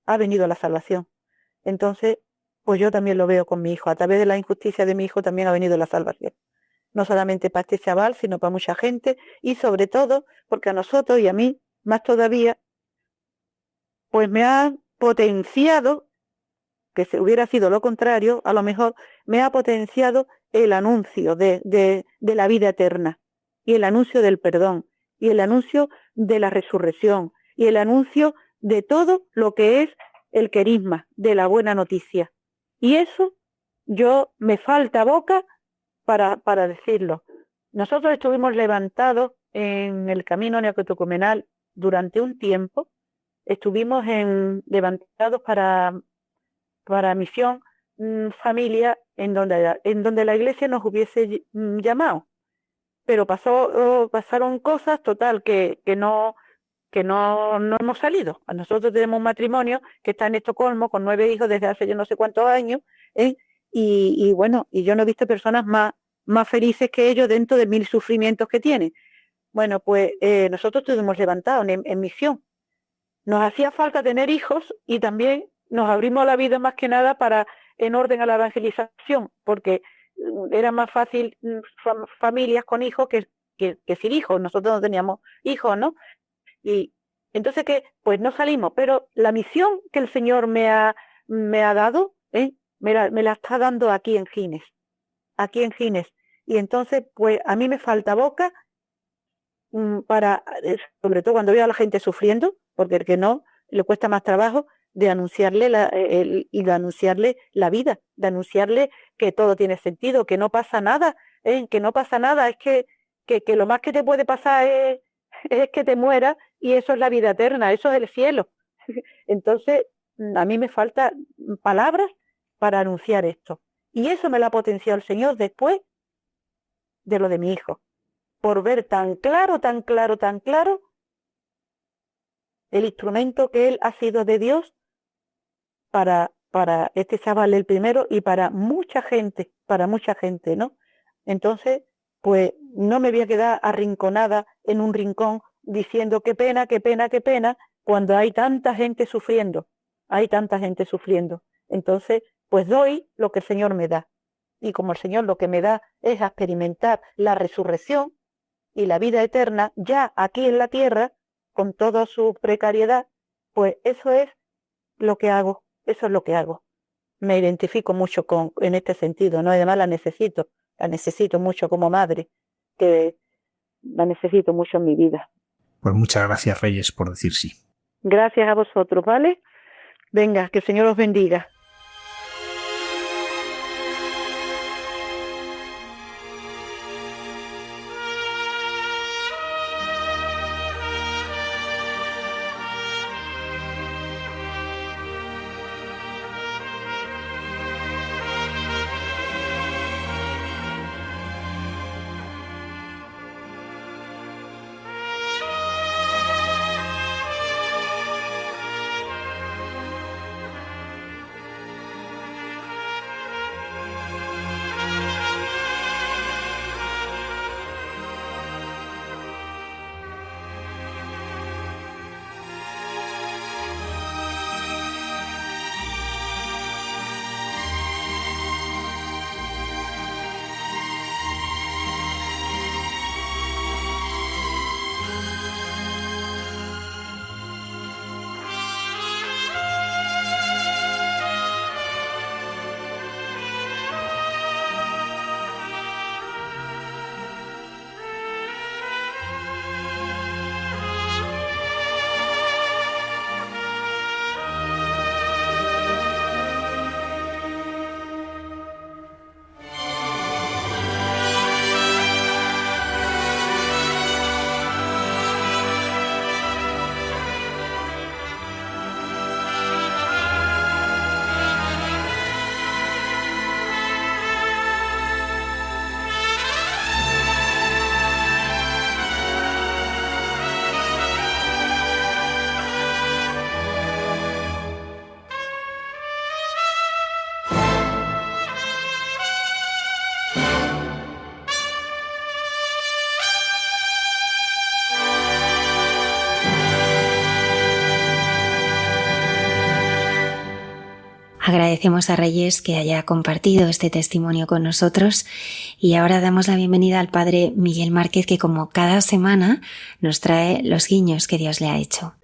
ha venido la salvación. Entonces, pues yo también lo veo con mi hijo, a través de la injusticia de mi hijo también ha venido la salvación. No solamente para este chaval, sino para mucha gente, y sobre todo porque a nosotros y a mí, más todavía, pues me ha potenciado, que si hubiera sido lo contrario, a lo mejor me ha potenciado el anuncio de la vida eterna, y el anuncio del perdón, y el anuncio de la resurrección, y el anuncio de todo lo que es el querigma, de la buena noticia. Y eso yo me falta boca para decirlo. Nosotros estuvimos levantados en el camino neocatecumenal durante un tiempo, estuvimos levantados para misión familia en donde la iglesia nos hubiese llamado, pero pasaron cosas total que no hemos salido. Nosotros tenemos un matrimonio que está en Estocolmo con 9 hijos desde hace yo no sé cuántos años, y bueno, y yo no he visto personas más felices que ellos dentro de 1000 sufrimientos que tienen. Bueno, pues nosotros estuvimos levantados en misión. Nos hacía falta tener hijos y también nos abrimos la vida más que nada en orden a la evangelización, porque era más fácil familias con hijos que sin hijos. Nosotros no teníamos hijos, ¿no? Y entonces pues no salimos, pero la misión que el Señor me ha dado, me la está dando aquí en Gines. Y entonces, pues a mí me falta boca sobre todo cuando veo a la gente sufriendo, porque el que no le cuesta más trabajo, de anunciarle de anunciarle la vida, de anunciarle que todo tiene sentido, que no pasa nada, que no pasa nada, es que lo más que te puede pasar es que te mueras, y eso es la vida eterna, eso es el cielo. Entonces, a mí me faltan palabras para anunciar esto. Y eso me lo ha potenciado el Señor después de lo de mi hijo, por ver tan claro el instrumento que él ha sido de Dios para este chaval el primero y para mucha gente, ¿no? Entonces, pues no me voy a quedar arrinconada en un rincón diciendo qué pena, cuando hay tanta gente sufriendo, Entonces, pues doy lo que el Señor me da. Y como el Señor lo que me da es experimentar la resurrección y la vida eterna ya aquí en la tierra, con toda su precariedad, pues eso es lo que hago. Me identifico mucho en este sentido, ¿no? Además la necesito mucho como madre, que la necesito mucho en mi vida. Pues muchas gracias, Reyes, por decir sí. Gracias a vosotros, ¿vale? Venga, que el Señor os bendiga. Agradecemos a Reyes que haya compartido este testimonio con nosotros y ahora damos la bienvenida al Padre Miguel Márquez, que como cada semana nos trae los guiños que Dios le ha hecho.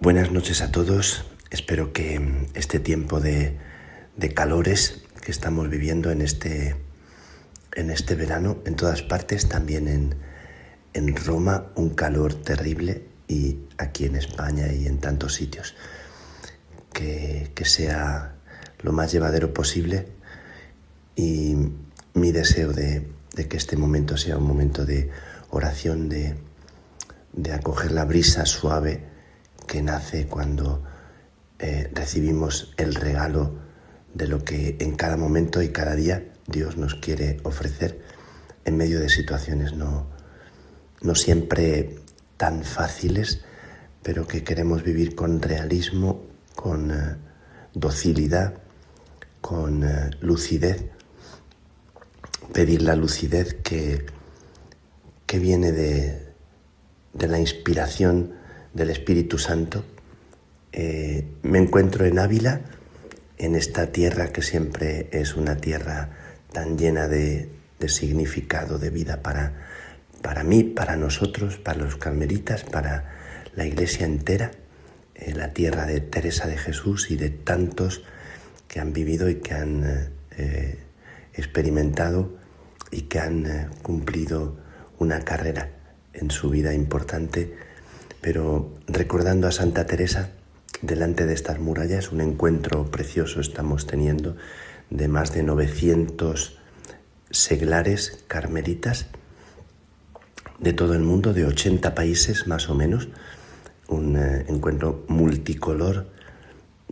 Buenas noches a todos. Espero que este tiempo de calores que estamos viviendo en este verano, en todas partes, también en Roma, un calor terrible, y aquí en España y en tantos sitios, que sea lo más llevadero posible, y mi deseo de que este momento sea un momento de oración, de acoger la brisa suave que nace cuando recibimos el regalo de lo que en cada momento y cada día Dios nos quiere ofrecer en medio de situaciones no siempre tan fáciles, pero que queremos vivir con realismo, con docilidad, con lucidez. Pedir la lucidez que viene de la inspiración del Espíritu Santo. Me encuentro en Ávila, en esta tierra que siempre es una tierra tan llena de significado, de vida para mí, para nosotros, para los carmelitas, para la Iglesia entera, la tierra de Teresa de Jesús y de tantos que han vivido y que han experimentado y que han cumplido una carrera en su vida importante. Pero recordando a Santa Teresa, delante de estas murallas, un encuentro precioso estamos teniendo de más de 900 seglares carmelitas de todo el mundo, de 80 países más o menos, un encuentro multicolor,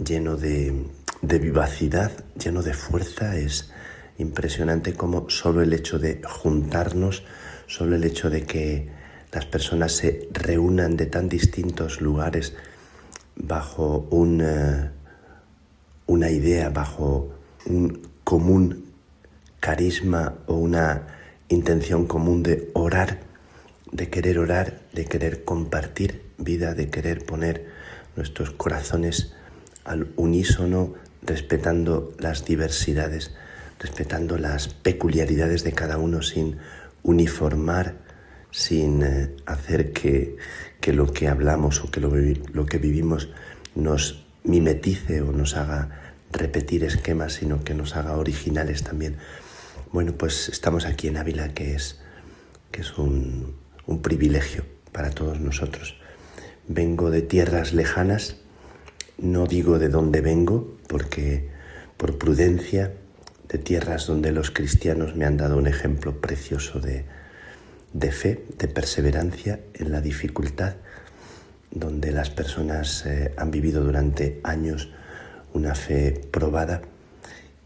lleno de vivacidad, lleno de fuerza. Es impresionante cómo solo el hecho de juntarnos, solo el hecho de que las personas se reúnan de tan distintos lugares bajo una idea, bajo un común carisma o una intención común de orar, de querer compartir vida, de querer poner nuestros corazones al unísono, respetando las diversidades, respetando las peculiaridades de cada uno, sin uniformar, sin hacer que lo que hablamos o que lo que vivimos nos mimetice o nos haga repetir esquemas, sino que nos haga originales también. Bueno, pues estamos aquí en Ávila, que es un privilegio para todos nosotros. Vengo de tierras lejanas, no digo de dónde vengo, porque por prudencia, de tierras donde los cristianos me han dado un ejemplo precioso de fe, de perseverancia en la dificultad, donde las personas han vivido durante años una fe probada,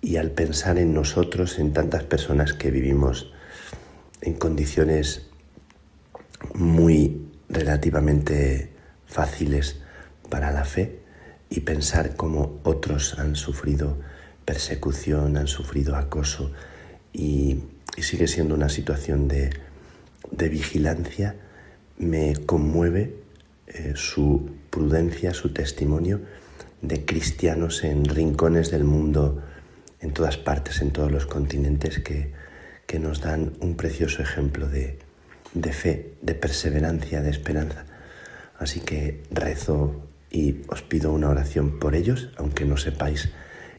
y al pensar en nosotros, en tantas personas que vivimos en condiciones muy relativamente fáciles para la fe, y pensar cómo otros han sufrido persecución, han sufrido acoso, y sigue siendo una situación de vigilancia, me conmueve su prudencia, su testimonio de cristianos en rincones del mundo, en todas partes, en todos los continentes, que nos dan un precioso ejemplo de fe, de perseverancia, de esperanza. Así que rezo y os pido una oración por ellos, aunque no sepáis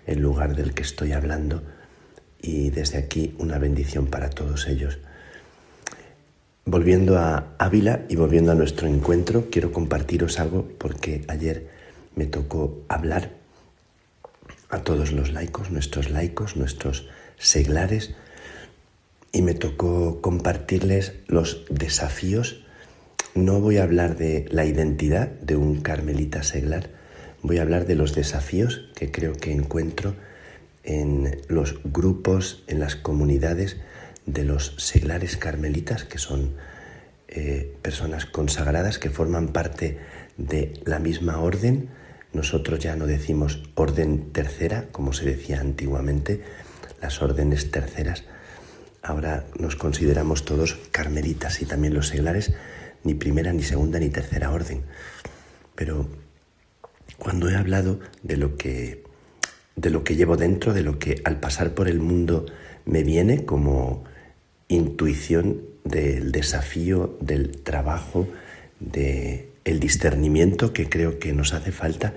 el lugar del que estoy hablando, y desde aquí una bendición para todos ellos. Volviendo a Ávila y volviendo a nuestro encuentro, quiero compartiros algo, porque ayer me tocó hablar a todos los laicos, nuestros seglares, y me tocó compartirles los desafíos. No voy a hablar de la identidad de un carmelita seglar, voy a hablar de los desafíos que creo que encuentro en los grupos, en las comunidades de los seglares carmelitas, que son personas consagradas que forman parte de la misma orden. Nosotros ya no decimos orden tercera, como se decía antiguamente, las órdenes terceras. Ahora nos consideramos todos carmelitas, y también los seglares, ni primera, ni segunda, ni tercera orden. Pero cuando he hablado de lo que llevo dentro, de lo que al pasar por el mundo me viene como intuición del desafío, del trabajo, del discernimiento que creo que nos hace falta,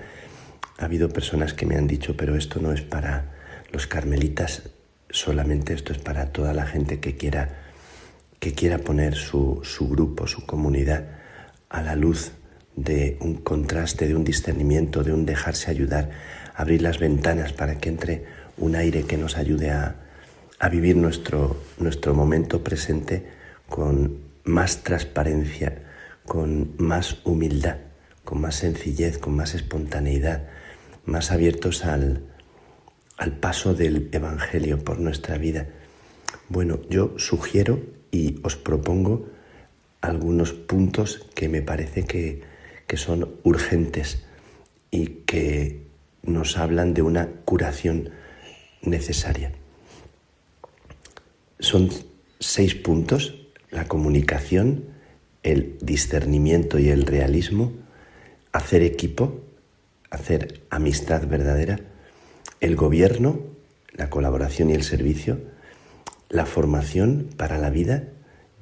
ha habido personas que me han dicho: pero esto no es para los carmelitas solamente, esto es para toda la gente que quiera poner su grupo, su comunidad a la luz de un contraste, de un discernimiento, de un dejarse ayudar, abrir las ventanas para que entre un aire que nos ayude a vivir nuestro momento presente con más transparencia, con más humildad, con más sencillez, con más espontaneidad, más abiertos al paso del Evangelio por nuestra vida. Bueno, yo sugiero y os propongo algunos puntos que me parece que son urgentes y que nos hablan de una curación necesaria. Son 6 puntos: la comunicación, el discernimiento y el realismo, hacer equipo, hacer amistad verdadera, el gobierno, la colaboración y el servicio, la formación para la vida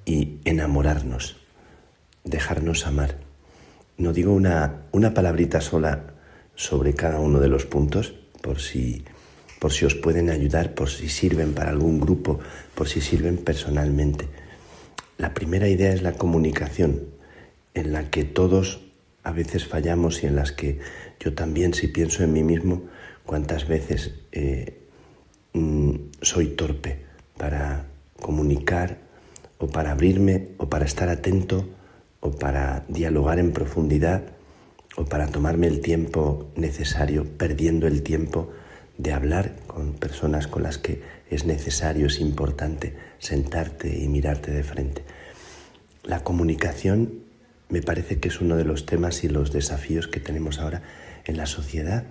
y enamorarnos, dejarnos amar. No digo una palabrita sola sobre cada uno de los puntos, por si os pueden ayudar, por si sirven para algún grupo, por si sirven personalmente. La primera idea es la comunicación, en la que todos a veces fallamos y en las que yo también, si pienso en mí mismo, cuántas veces soy torpe para comunicar, o para abrirme, o para estar atento, o para dialogar en profundidad, o para tomarme el tiempo necesario, perdiendo el tiempo de hablar con personas con las que es necesario, es importante sentarte y mirarte de frente. La comunicación me parece que es uno de los temas y los desafíos que tenemos ahora en la sociedad,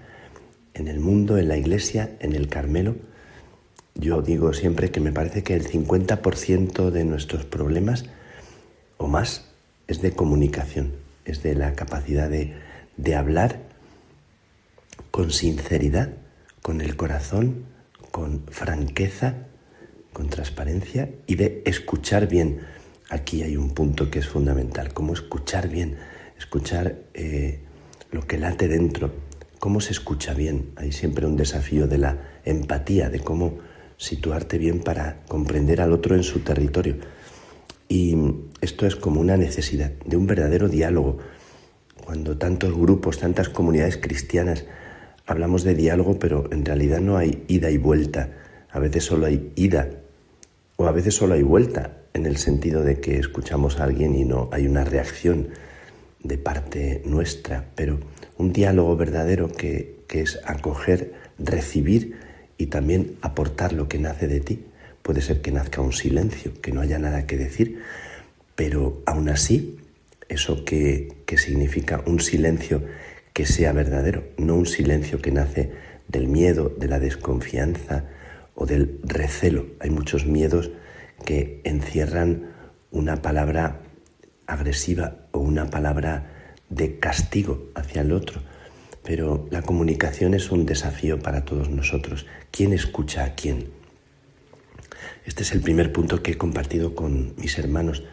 en el mundo, en la Iglesia, en el Carmelo. Yo digo siempre que me parece que el 50% de nuestros problemas o más es de comunicación, es de la capacidad de hablar con sinceridad, con el corazón, con franqueza, con transparencia y de escuchar bien. Aquí hay un punto que es fundamental, cómo escuchar bien, escuchar lo que late dentro, cómo se escucha bien. Hay siempre un desafío de la empatía, de cómo situarte bien para comprender al otro en su territorio. Y esto es como una necesidad de un verdadero diálogo. Cuando tantos grupos, tantas comunidades cristianas hablamos de diálogo, pero en realidad no hay ida y vuelta. A veces solo hay ida o a veces solo hay vuelta, en el sentido de que escuchamos a alguien y no hay una reacción de parte nuestra. Pero un diálogo verdadero que es acoger, recibir y también aportar lo que nace de ti. Puede ser que nazca un silencio, que no haya nada que decir, pero aún así, eso que significa un silencio que sea verdadero, no un silencio que nace del miedo, de la desconfianza o del recelo. Hay muchos miedos que encierran una palabra agresiva o una palabra de castigo hacia el otro. Pero la comunicación es un desafío para todos nosotros. ¿Quién escucha a quién? Este es el primer punto que he compartido con mis hermanos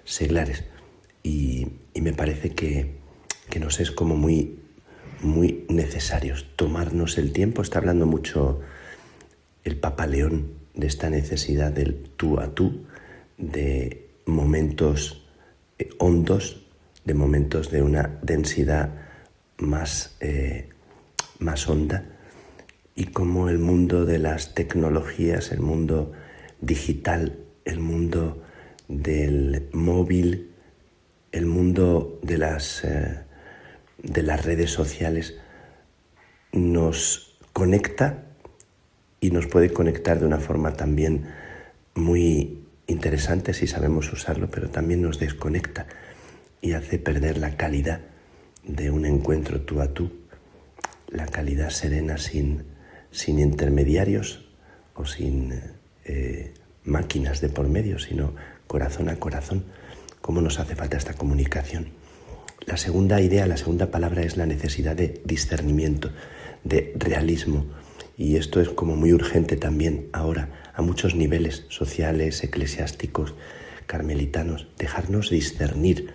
seglares y me parece que nos es como muy necesarios tomarnos el tiempo. Está hablando mucho el Papa León de esta necesidad del tú a tú, de momentos hondos, de momentos de una densidad más honda, y cómo el mundo de las tecnologías, el mundo digital, el mundo del móvil, el mundo de las redes sociales nos conecta y nos puede conectar de una forma también muy interesante si sabemos usarlo, pero también nos desconecta y hace perder la calidad de un encuentro tú a tú, la calidad serena sin intermediarios o sin máquinas de por medio, sino corazón a corazón. ¿Cómo nos hace falta esta comunicación? La segunda idea, la segunda palabra es la necesidad de discernimiento, de realismo. Y esto es como muy urgente también ahora, a muchos niveles sociales, eclesiásticos, carmelitanos. Dejarnos discernir,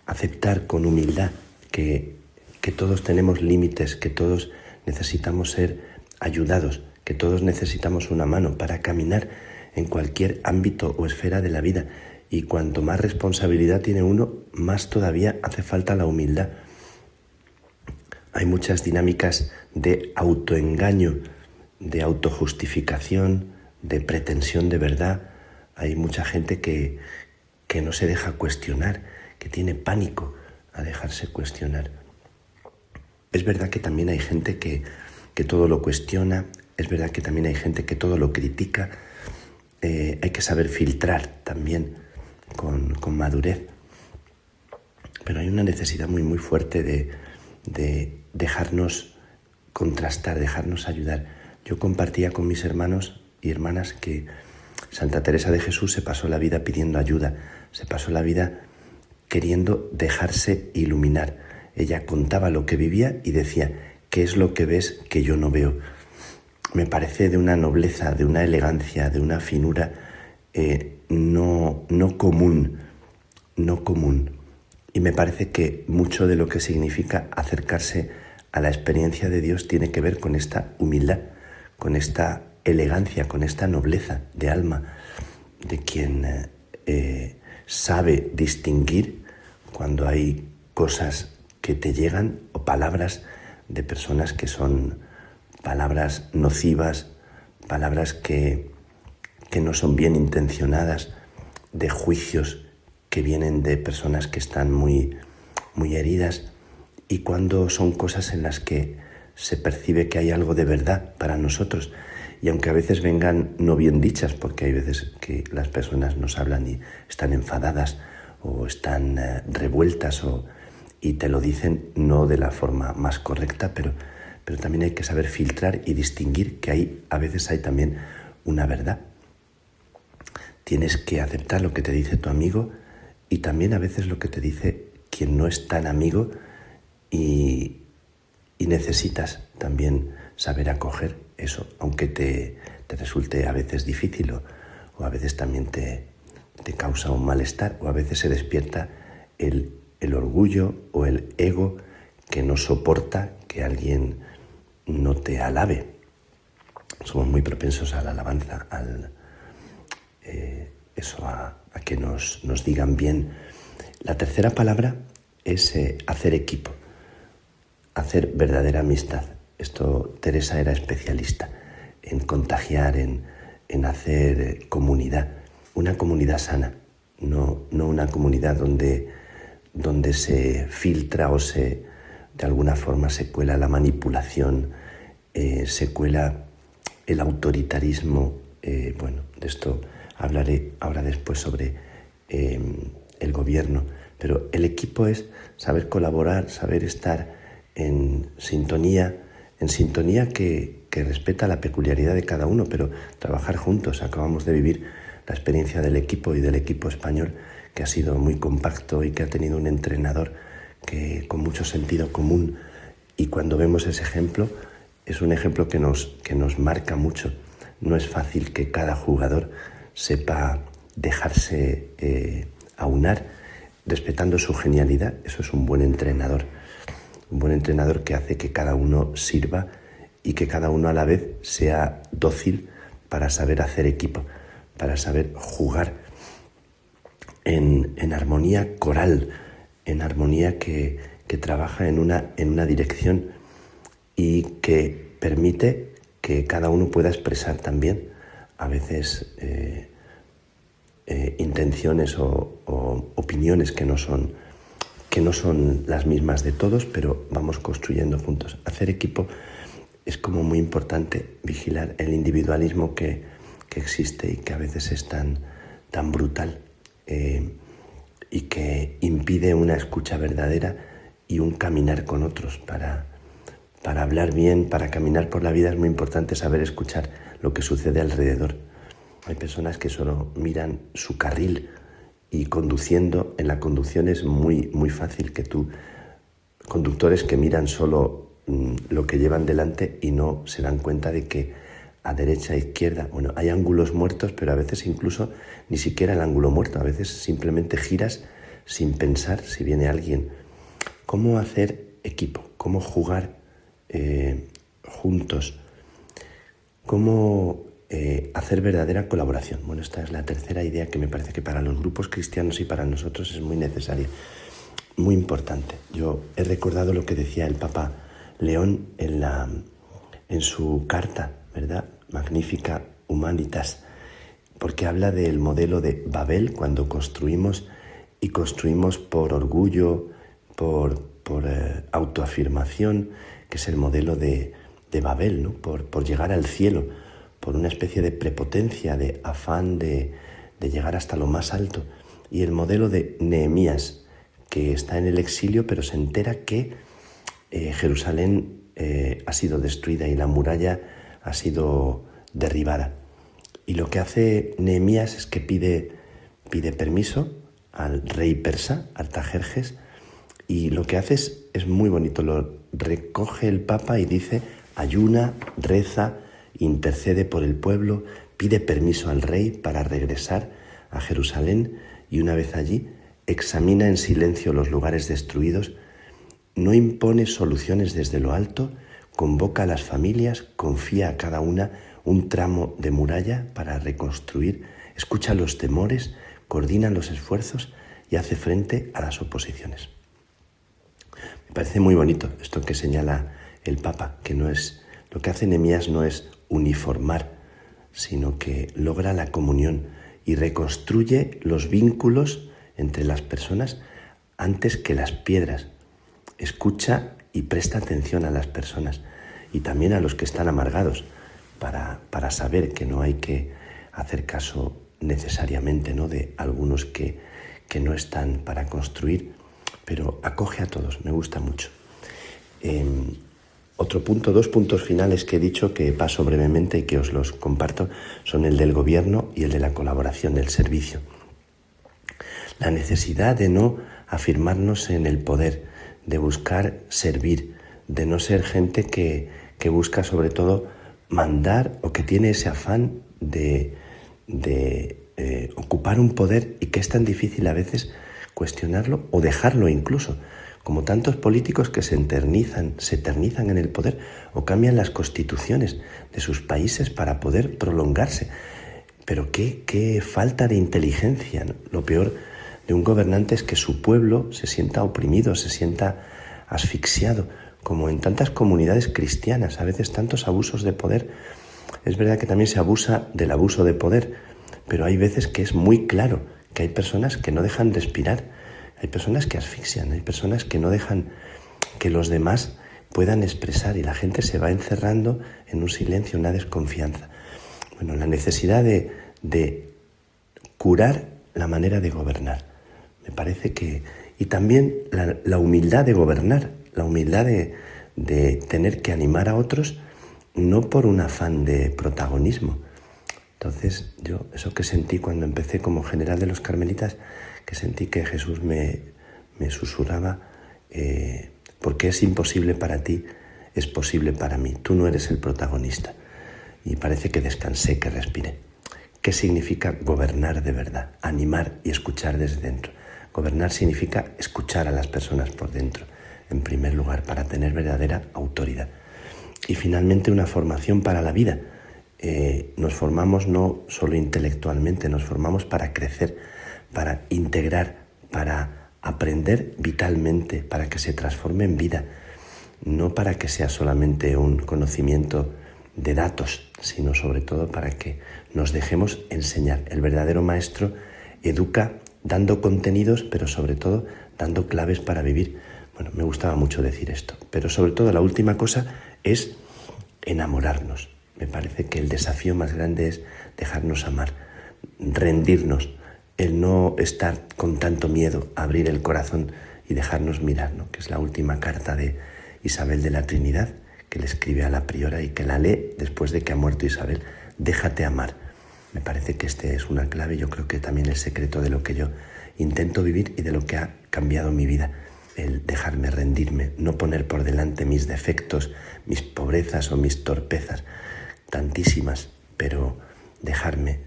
aceptar con humildad que todos tenemos límites, que todos necesitamos ser ayudados, que todos necesitamos una mano para caminar en cualquier ámbito o esfera de la vida. Y cuanto más responsabilidad tiene uno, más todavía hace falta la humildad. Hay muchas dinámicas de autoengaño, de autojustificación, de pretensión de verdad. Hay mucha gente que no se deja cuestionar, que tiene pánico a dejarse cuestionar. Es verdad que también hay gente que todo lo cuestiona, es verdad que también hay gente que todo lo critica. Hay que saber filtrar también con madurez. Pero hay una necesidad muy fuerte de dejarnos contrastar, dejarnos ayudar. Yo compartía con mis hermanos y hermanas que Santa Teresa de Jesús se pasó la vida pidiendo ayuda, se pasó la vida queriendo dejarse iluminar. Ella contaba lo que vivía y decía, ¿qué es lo que ves que yo no veo? Me parece de una nobleza, de una elegancia, de una finura no común. Y me parece que mucho de lo que significa acercarse a la experiencia de Dios tiene que ver con esta humildad, con esta elegancia, con esta nobleza de alma, de quien sabe distinguir cuando hay cosas que te llegan o palabras de personas que son palabras nocivas, palabras que no son bien intencionadas, de juicios que vienen de personas que están muy heridas, y cuando son cosas en las que se percibe que hay algo de verdad para nosotros, y aunque a veces vengan no bien dichas, porque hay veces que las personas nos hablan y están enfadadas o están revueltas y te lo dicen no de la forma más correcta, pero también hay que saber filtrar y distinguir que a veces hay también una verdad. Tienes que aceptar lo que te dice tu amigo y también a veces lo que te dice quien no es tan amigo y necesitas también saber acoger eso, aunque te resulte a veces difícil o a veces también te causa un malestar o a veces se despierta el orgullo o el ego que no soporta que alguien no te alabe. Somos muy propensos a la alabanza, a que nos digan bien. La tercera palabra es hacer equipo, hacer verdadera amistad. Esto Teresa era especialista en contagiar, en hacer comunidad, una comunidad sana, no una comunidad donde se filtra o de alguna forma se cuela la manipulación, se cuela el autoritarismo. De esto hablaré ahora después sobre el gobierno, pero el equipo es saber colaborar, saber estar en sintonía que respeta la peculiaridad de cada uno, pero trabajar juntos. Acabamos de vivir la experiencia del equipo y del equipo español, que ha sido muy compacto y que ha tenido un entrenador que con mucho sentido común, y cuando vemos ese ejemplo, es un ejemplo que nos marca mucho. No es fácil que cada jugador sepa dejarse aunar, respetando su genialidad. Eso es un buen entrenador que hace que cada uno sirva y que cada uno a la vez sea dócil para saber hacer equipo, para saber jugar en armonía coral, en armonía que trabaja en una dirección y que permite que cada uno pueda expresar también a veces intenciones o opiniones que no son las mismas de todos, pero vamos construyendo juntos. Hacer equipo es como muy importante, vigilar el individualismo que existe y que a veces es tan brutal y que impide una escucha verdadera y un caminar con otros. Para hablar bien, para caminar por la vida es muy importante saber escuchar lo que sucede alrededor. Hay personas que solo miran su carril y en la conducción es muy, muy fácil que conductores que miran solo lo que llevan delante y no se dan cuenta de que a derecha, a izquierda, hay ángulos muertos, pero a veces incluso ni siquiera el ángulo muerto, a veces simplemente giras sin pensar si viene alguien. ¿Cómo hacer equipo? ¿Cómo jugar juntos? ¿Cómo hacer verdadera colaboración? Esta es la tercera idea que me parece que para los grupos cristianos y para nosotros es muy necesaria, muy importante. Yo he recordado lo que decía el Papa León en su carta, ¿verdad? Magnificat Humanitas, porque habla del modelo de Babel, cuando construimos por orgullo, por autoafirmación, que es el modelo de Babel, ¿no? Por llegar al cielo, por una especie de prepotencia, de afán de llegar hasta lo más alto. Y el modelo de Nehemías, que está en el exilio, pero se entera que Jerusalén ha sido destruida y la muralla ha sido derribada. Y lo que hace Nehemías es que pide permiso al rey persa, Artajerjes, y lo que hace es muy bonito. Lo recoge el Papa y dice: ayuna, reza, intercede por el pueblo, pide permiso al rey para regresar a Jerusalén y una vez allí examina en silencio los lugares destruidos, no impone soluciones desde lo alto, convoca a las familias, confía a cada una un tramo de muralla para reconstruir, escucha los temores, coordina los esfuerzos y hace frente a las oposiciones. Me parece muy bonito esto que señala el Papa, que lo que hace Nehemías no es uniformar, sino que logra la comunión y reconstruye los vínculos entre las personas antes que las piedras. Escucha y presta atención a las personas y también a los que están amargados para saber que no hay que hacer caso necesariamente, ¿no?, de algunos que que no están para construir, pero acoge a todos, me gusta mucho. Otro punto, 2 puntos finales que he dicho que paso brevemente y que os los comparto son el del gobierno y el de la colaboración, del servicio. La necesidad de no afirmarnos en el poder, de buscar servir, de no ser gente que busca sobre todo mandar o que tiene ese afán de ocupar un poder y que es tan difícil a veces cuestionarlo o dejarlo incluso, como tantos políticos que se eternizan en el poder o cambian las constituciones de sus países para poder prolongarse. Pero qué falta de inteligencia, ¿no? Lo peor de un gobernante es que su pueblo se sienta oprimido, se sienta asfixiado, como en tantas comunidades cristianas, a veces tantos abusos de poder. Es verdad que también se abusa del abuso de poder, pero hay veces que es muy claro que hay personas que no dejan respirar, hay personas que asfixian, hay personas que no dejan que los demás puedan expresar y la gente se va encerrando en un silencio, una desconfianza. Bueno, la necesidad de curar la manera de gobernar, me parece que... Y también la humildad de gobernar, la humildad de tener que animar a otros, no por un afán de protagonismo. Entonces, yo eso que sentí cuando empecé como general de los carmelitas, que sentí que Jesús me susurraba, porque es imposible para ti, es posible para mí. Tú no eres el protagonista. Y parece que descansé, que respiré. ¿Qué significa gobernar de verdad? Animar y escuchar desde dentro. Gobernar significa escuchar a las personas por dentro, en primer lugar, para tener verdadera autoridad. Y finalmente una formación para la vida. Nos formamos no solo intelectualmente, nos formamos para crecer, para integrar, para aprender vitalmente, para que se transforme en vida, no para que sea solamente un conocimiento de datos, sino sobre todo para que nos dejemos enseñar. El verdadero maestro educa dando contenidos, pero sobre todo dando claves para vivir. Bueno, me gustaba mucho decir esto, pero sobre todo la última cosa es enamorarnos. Me parece que el desafío más grande es dejarnos amar, rendirnos, el no estar con tanto miedo, abrir el corazón y dejarnos mirar, ¿no? Que es la última carta de Isabel de la Trinidad, que le escribe a la priora y que la lee después de que ha muerto Isabel. Déjate amar. Me parece que este es una clave, yo creo que también el secreto de lo que yo intento vivir y de lo que ha cambiado mi vida. El dejarme rendirme, no poner por delante mis defectos, mis pobrezas o mis torpezas, tantísimas, pero dejarme,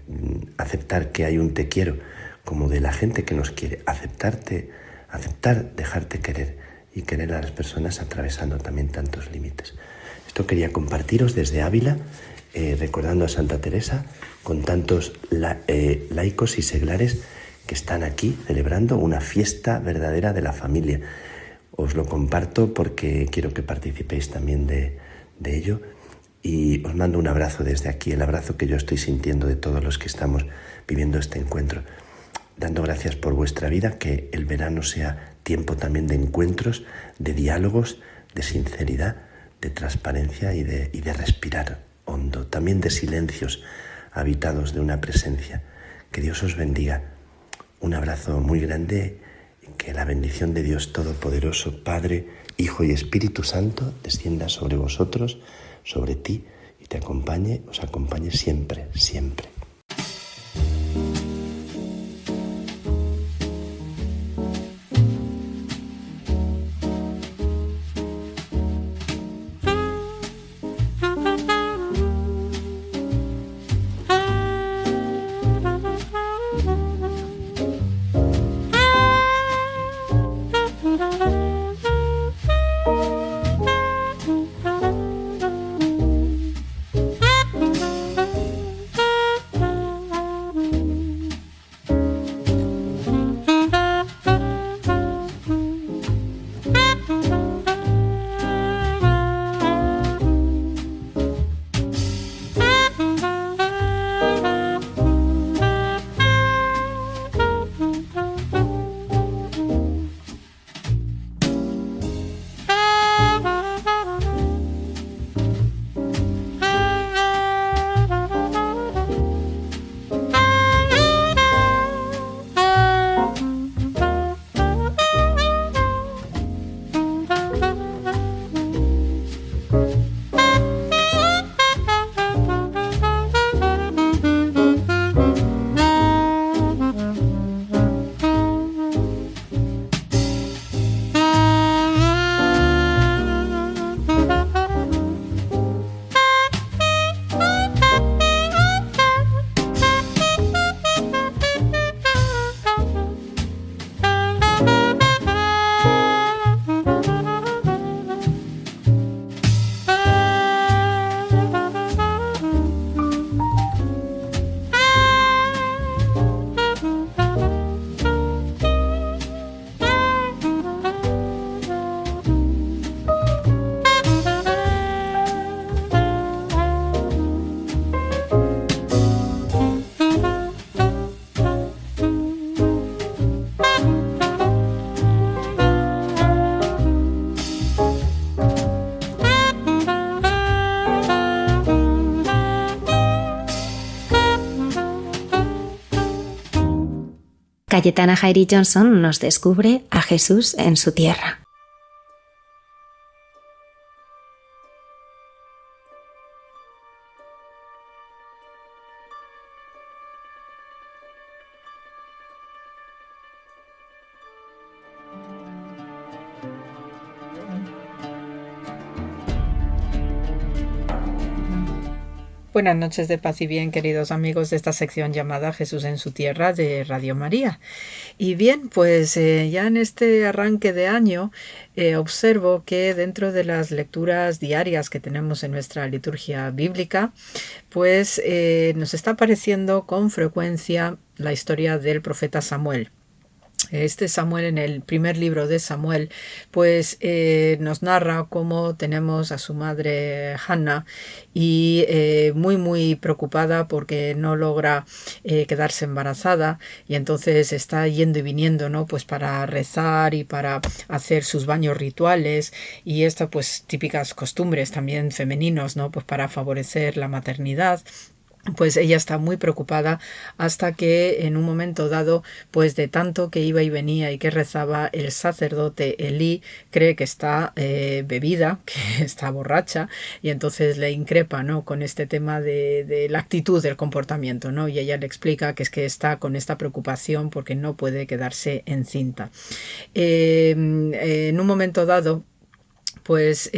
aceptar que hay un te quiero, como de la gente que nos quiere, aceptar, dejarte querer y querer a las personas atravesando también tantos límites. Esto quería compartiros desde Ávila, recordando a Santa Teresa, con tantos laicos y seglares que están aquí celebrando una fiesta verdadera de la familia. Os lo comparto porque quiero que participéis también de ello y os mando un abrazo desde aquí, el abrazo que yo estoy sintiendo de todos los que estamos viviendo este encuentro, dando gracias por vuestra vida, que el verano sea tiempo también de encuentros, de diálogos, de sinceridad, de transparencia y de respirar hondo, también de silencios habitados de una presencia. Que Dios os bendiga. Un abrazo muy grande y que la bendición de Dios Todopoderoso, Padre, Hijo y Espíritu Santo, descienda sobre vosotros, sobre ti y te acompañe, os acompañe siempre, siempre. Cayetana Jairi Johnson nos descubre a Jesús en su tierra. Buenas noches de paz y bien, queridos amigos de esta sección llamada Jesús en su tierra de Radio María. Y bien, pues ya en este arranque de año observo que dentro de las lecturas diarias que tenemos en nuestra liturgia bíblica, pues nos está apareciendo con frecuencia la historia del profeta Samuel. Este Samuel, en el primer libro de Samuel, pues nos narra cómo tenemos a su madre Hannah y muy preocupada porque no logra quedarse embarazada, y entonces está yendo y viniendo, ¿no? Pues para rezar y para hacer sus baños rituales y estas pues típicas costumbres también femeninos, ¿no? Pues para favorecer la maternidad. Pues ella está muy preocupada hasta que en un momento dado, pues de tanto que iba y venía y que rezaba, el sacerdote Elí cree que está bebida, que está borracha, y entonces le increpa, ¿no? Con este tema de la actitud, del comportamiento, ¿no? Y ella le explica que es que está con esta preocupación porque no puede quedarse encinta. En un momento dado, pues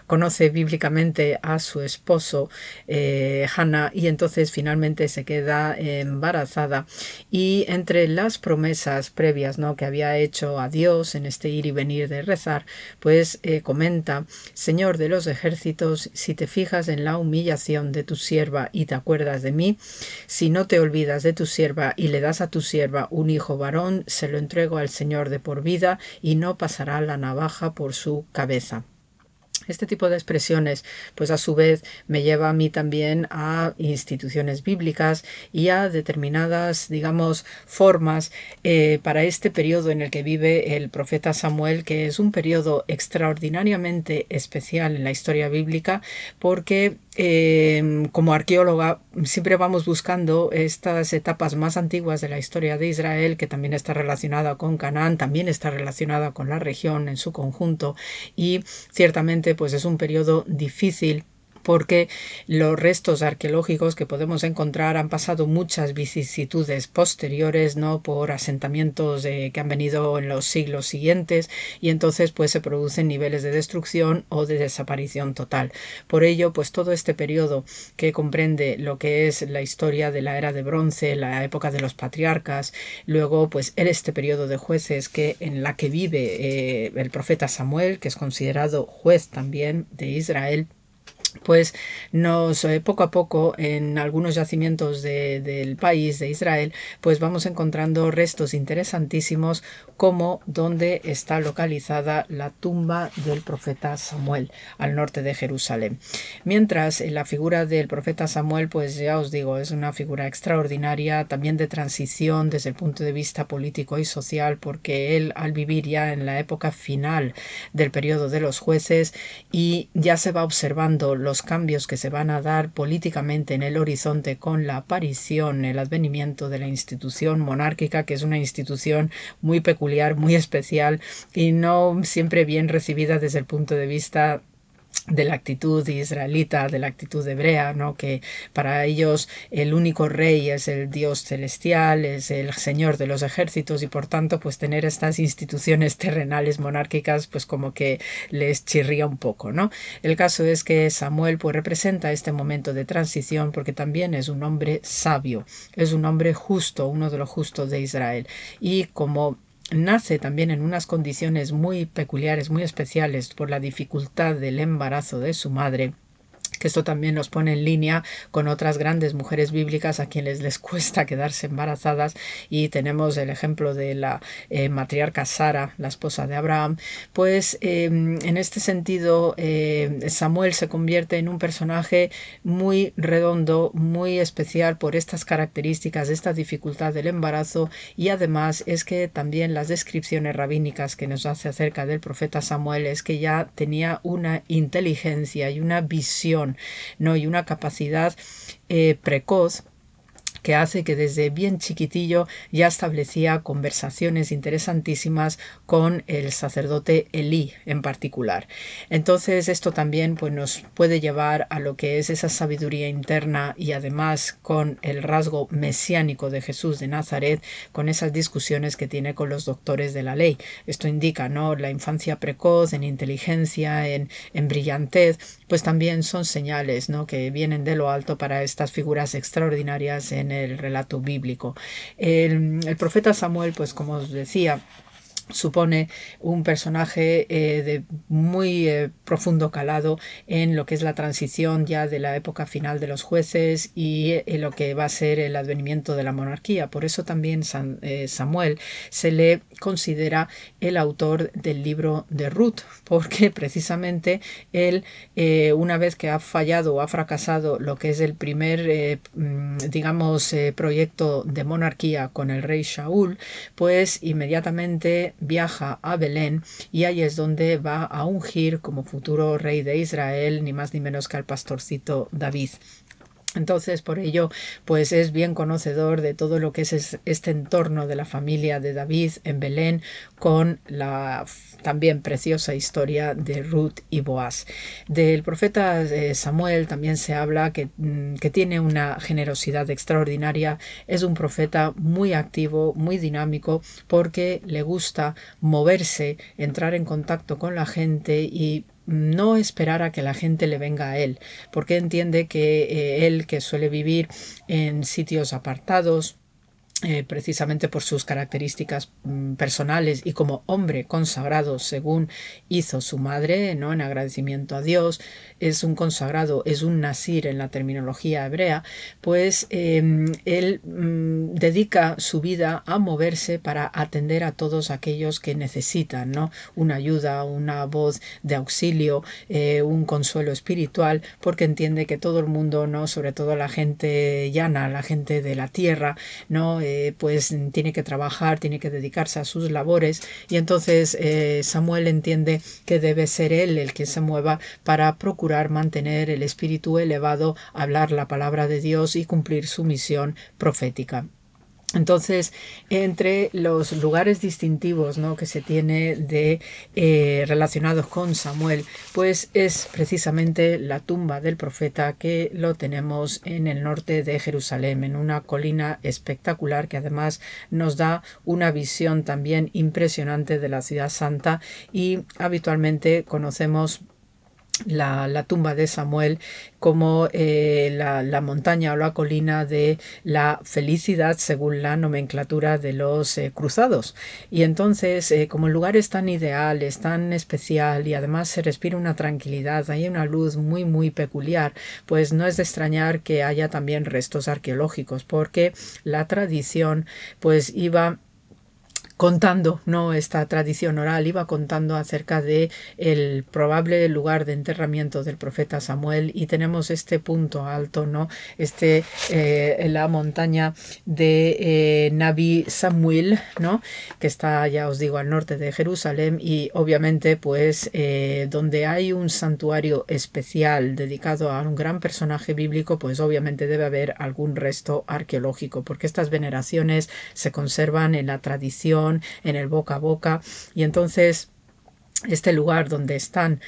conoce bíblicamente a su esposo Hannah, y entonces finalmente se queda embarazada, y entre las promesas previas, ¿no? que había hecho a Dios en este ir y venir de rezar, pues comenta: Señor de los ejércitos, si te fijas en la humillación de tu sierva y te acuerdas de mí, si no te olvidas de tu sierva y le das a tu sierva un hijo varón, se lo entrego al Señor de por vida y no pasará la navaja por su cabeza. Este tipo de expresiones, pues a su vez me lleva a mí también a instituciones bíblicas y a determinadas, digamos, formas para este periodo en el que vive el profeta Samuel, que es un periodo extraordinariamente especial en la historia bíblica, porque como arqueóloga siempre vamos buscando estas etapas más antiguas de la historia de Israel, que también está relacionada con Canaán, también está relacionada con la región en su conjunto, y ciertamente pues es un periodo difícil porque los restos arqueológicos que podemos encontrar han pasado muchas vicisitudes posteriores, ¿no? Por asentamientos que han venido en los siglos siguientes, y entonces pues se producen niveles de destrucción o de desaparición total. Por ello, pues todo este periodo que comprende lo que es la historia de la era de bronce, la época de los patriarcas, luego pues este periodo de jueces en la que vive el profeta Samuel, que es considerado juez también de Israel, pues nos poco a poco en algunos yacimientos del país de Israel pues vamos encontrando restos interesantísimos, como donde está localizada la tumba del profeta Samuel al norte de Jerusalén. Mientras la figura del profeta Samuel, pues ya os digo, es una figura extraordinaria, también de transición desde el punto de vista político y social, porque él, al vivir ya en la época final del periodo de los jueces, y ya se va observando los cambios que se van a dar políticamente en el horizonte con la aparición, el advenimiento de la institución monárquica, que es una institución muy peculiar, muy especial y no siempre bien recibida desde el punto de vista de la actitud israelita, de la actitud hebrea, ¿no? Que para ellos el único rey es el Dios celestial, es el Señor de los ejércitos, y por tanto pues tener estas instituciones terrenales monárquicas pues como que les chirría un poco, ¿no? El caso es que Samuel pues representa este momento de transición, porque también es un hombre sabio, es un hombre justo, uno de los justos de Israel, y como nace también en unas condiciones muy peculiares, muy especiales, por la dificultad del embarazo de su madre, que esto también nos pone en línea con otras grandes mujeres bíblicas a quienes les cuesta quedarse embarazadas, y tenemos el ejemplo de la matriarca Sara, la esposa de Abraham. Pues en este sentido Samuel se convierte en un personaje muy redondo, muy especial por estas características, esta dificultad del embarazo, y además es que también las descripciones rabínicas que nos hace acerca del profeta Samuel es que ya tenía una inteligencia y una visión, ¿no? Y una capacidad precoz que hace que desde bien chiquitillo ya establecía conversaciones interesantísimas con el sacerdote Elí en particular. Entonces esto también pues, nos puede llevar a lo que es esa sabiduría interna y además con el rasgo mesiánico de Jesús de Nazaret, con esas discusiones que tiene con los doctores de la ley. Esto indica, ¿no?, la infancia precoz en inteligencia, en brillantez, pues también son señales, ¿no?, que vienen de lo alto para estas figuras extraordinarias en el relato bíblico. El profeta Samuel, pues como os decía, supone un personaje de muy profundo calado en lo que es la transición ya de la época final de los jueces y lo que va a ser el advenimiento de la monarquía. Por eso también Samuel se le considera el autor del libro de Ruth, porque precisamente él, una vez que ha fallado o ha fracasado lo que es el primer proyecto de monarquía con el rey Shaul, pues inmediatamente viaja a Belén y ahí es donde va a ungir como futuro rey de Israel, ni más ni menos que al pastorcito David. Entonces, por ello, pues es bien conocedor de todo lo que es este entorno de la familia de David en Belén, con la también preciosa historia de Ruth y Boaz. Del profeta Samuel también se habla que tiene una generosidad extraordinaria, es un profeta muy activo, muy dinámico, porque le gusta moverse, entrar en contacto con la gente y no esperar a que la gente le venga a él, porque entiende que él, que suele vivir en sitios apartados, precisamente por sus características personales y como hombre consagrado según hizo su madre, ¿no?, en agradecimiento a Dios, es un consagrado, es un nasir en la terminología hebrea, pues él dedica su vida a moverse para atender a todos aquellos que necesitan, ¿no?, una ayuda, una voz de auxilio, un consuelo espiritual, porque entiende que todo el mundo, ¿no?, sobre todo la gente llana, la gente de la tierra, ¿no?, pues tiene que trabajar, tiene que dedicarse a sus labores, y entonces Samuel entiende que debe ser él el que se mueva para procurar mantener el espíritu elevado, hablar la palabra de Dios y cumplir su misión profética. Entonces, entre los lugares distintivos, ¿no?, que se tiene de relacionados con Samuel, pues es precisamente la tumba del profeta, que lo tenemos en el norte de Jerusalén, en una colina espectacular que además nos da una visión también impresionante de la ciudad santa, y habitualmente conocemos la tumba de Samuel como la montaña o la colina de la felicidad, según la nomenclatura de los cruzados. Y entonces, como el lugar es tan ideal, es tan especial y además se respira una tranquilidad, hay una luz muy muy peculiar, pues no es de extrañar que haya también restos arqueológicos, porque la tradición pues iba contando, ¿no?, esta tradición oral iba contando acerca de el probable lugar de enterramiento del profeta Samuel, y tenemos este punto alto, ¿no?, la montaña de Nabi Samuel, ¿no?, que está, ya os digo, al norte de Jerusalén, y obviamente pues donde hay un santuario especial dedicado a un gran personaje bíblico, pues obviamente debe haber algún resto arqueológico, porque estas veneraciones se conservan en la tradición, en el boca a boca, y entonces este lugar donde están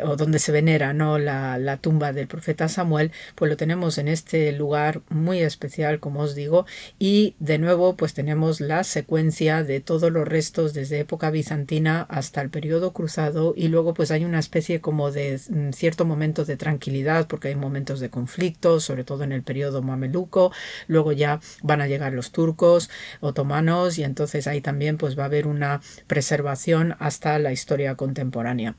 o donde se venera, ¿no?, la tumba del profeta Samuel, pues lo tenemos en este lugar muy especial, como os digo, y de nuevo pues tenemos la secuencia de todos los restos desde época bizantina hasta el periodo cruzado, y luego pues hay una especie como de cierto momento de tranquilidad, porque hay momentos de conflicto, sobre todo en el periodo mameluco, luego ya van a llegar los turcos, otomanos, y entonces ahí también pues va a haber una preservación hasta la historia contemporánea.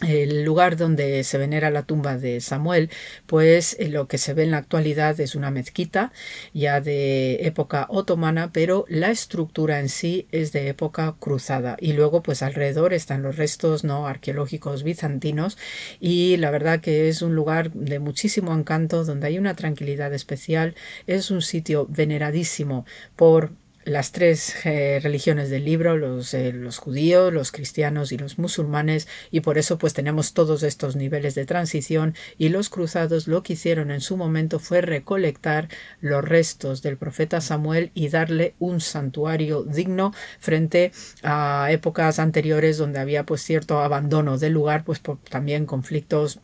El lugar donde se venera la tumba de Samuel, pues lo que se ve en la actualidad es una mezquita ya de época otomana, pero la estructura en sí es de época cruzada, y luego pues alrededor están los restos, ¿no?, arqueológicos bizantinos, y la verdad que es un lugar de muchísimo encanto, donde hay una tranquilidad especial, es un sitio veneradísimo por las tres religiones del libro, los judíos, los cristianos y los musulmanes, y por eso pues tenemos todos estos niveles de transición, y los cruzados lo que hicieron en su momento fue recolectar los restos del profeta Samuel y darle un santuario digno frente a épocas anteriores donde había pues cierto abandono del lugar, pues por también conflictos,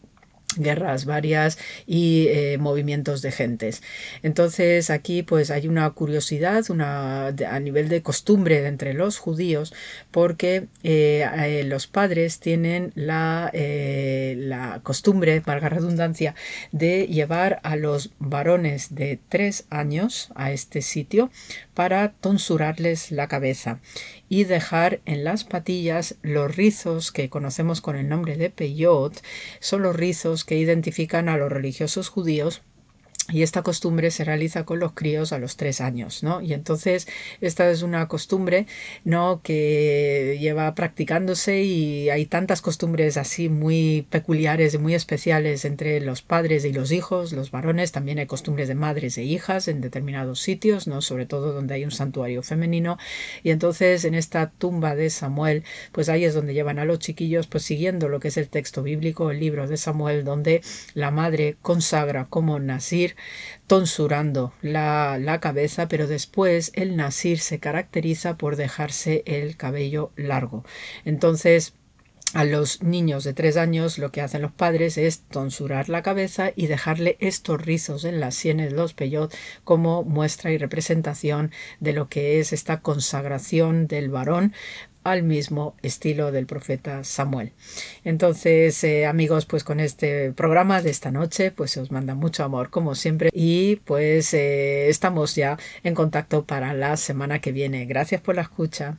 guerras varias y movimientos de gentes. Entonces aquí pues hay una curiosidad a nivel de costumbre entre los judíos, porque los padres tienen la costumbre, valga redundancia, de llevar a los varones de 3 años a este sitio para tonsurarles la cabeza y dejar en las patillas los rizos que conocemos con el nombre de peyot. Son los rizos que identifican a los religiosos judíos, y esta costumbre se realiza con los críos a los 3 años, ¿no? Y entonces esta es una costumbre, ¿no?, que lleva practicándose, y hay tantas costumbres así muy peculiares y muy especiales entre los padres y los hijos, los varones. También hay costumbres de madres e hijas en determinados sitios, ¿no?, sobre todo donde hay un santuario femenino. Y entonces en esta tumba de Samuel, pues ahí es donde llevan a los chiquillos, pues siguiendo lo que es el texto bíblico, el libro de Samuel, donde la madre consagra como nasir, tonsurando la cabeza, pero después el nasir se caracteriza por dejarse el cabello largo. Entonces a los niños de 3 años lo que hacen los padres es tonsurar la cabeza y dejarle estos rizos en las sienes, los peyot, como muestra y representación de lo que es esta consagración del varón al mismo estilo del profeta Samuel. Entonces, amigos, pues con este programa de esta noche, pues os manda mucho amor como siempre, y pues estamos ya en contacto para la semana que viene. Gracias por la escucha.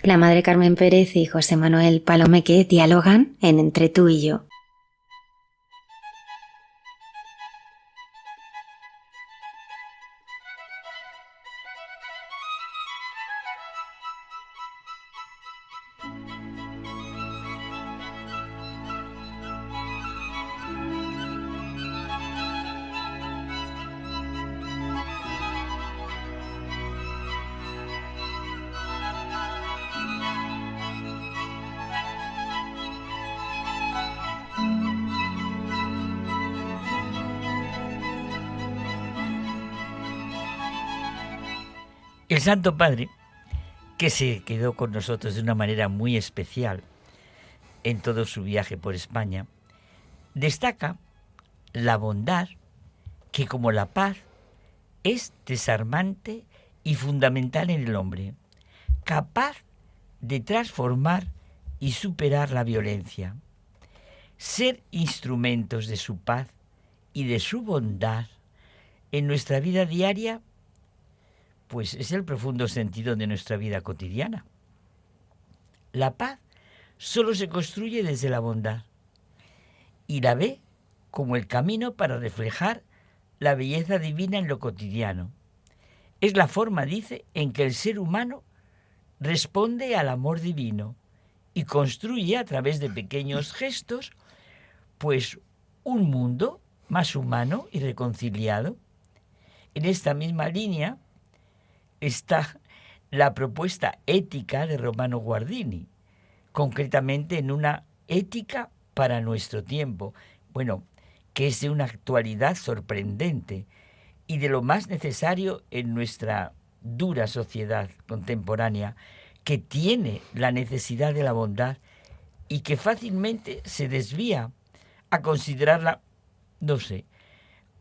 La Madre Carmen Pérez y José Manuel Palomeque dialogan en Entre tú y yo. El Santo Padre, que se quedó con nosotros de una manera muy especial en todo su viaje por España, destaca la bondad que, como la paz, es desarmante y fundamental en el hombre, capaz de transformar y superar la violencia. Ser instrumentos de su paz y de su bondad en nuestra vida diaria, pues es el profundo sentido de nuestra vida cotidiana. La paz solo se construye desde la bondad y la ve como el camino para reflejar la belleza divina en lo cotidiano. Es la forma, dice, en que el ser humano responde al amor divino y construye a través de pequeños gestos, pues, un mundo más humano y reconciliado. En esta misma línea está la propuesta ética de Romano Guardini, concretamente en una ética para nuestro tiempo, que es de una actualidad sorprendente y de lo más necesario en nuestra dura sociedad contemporánea, que tiene la necesidad de la bondad y que fácilmente se desvía a considerarla,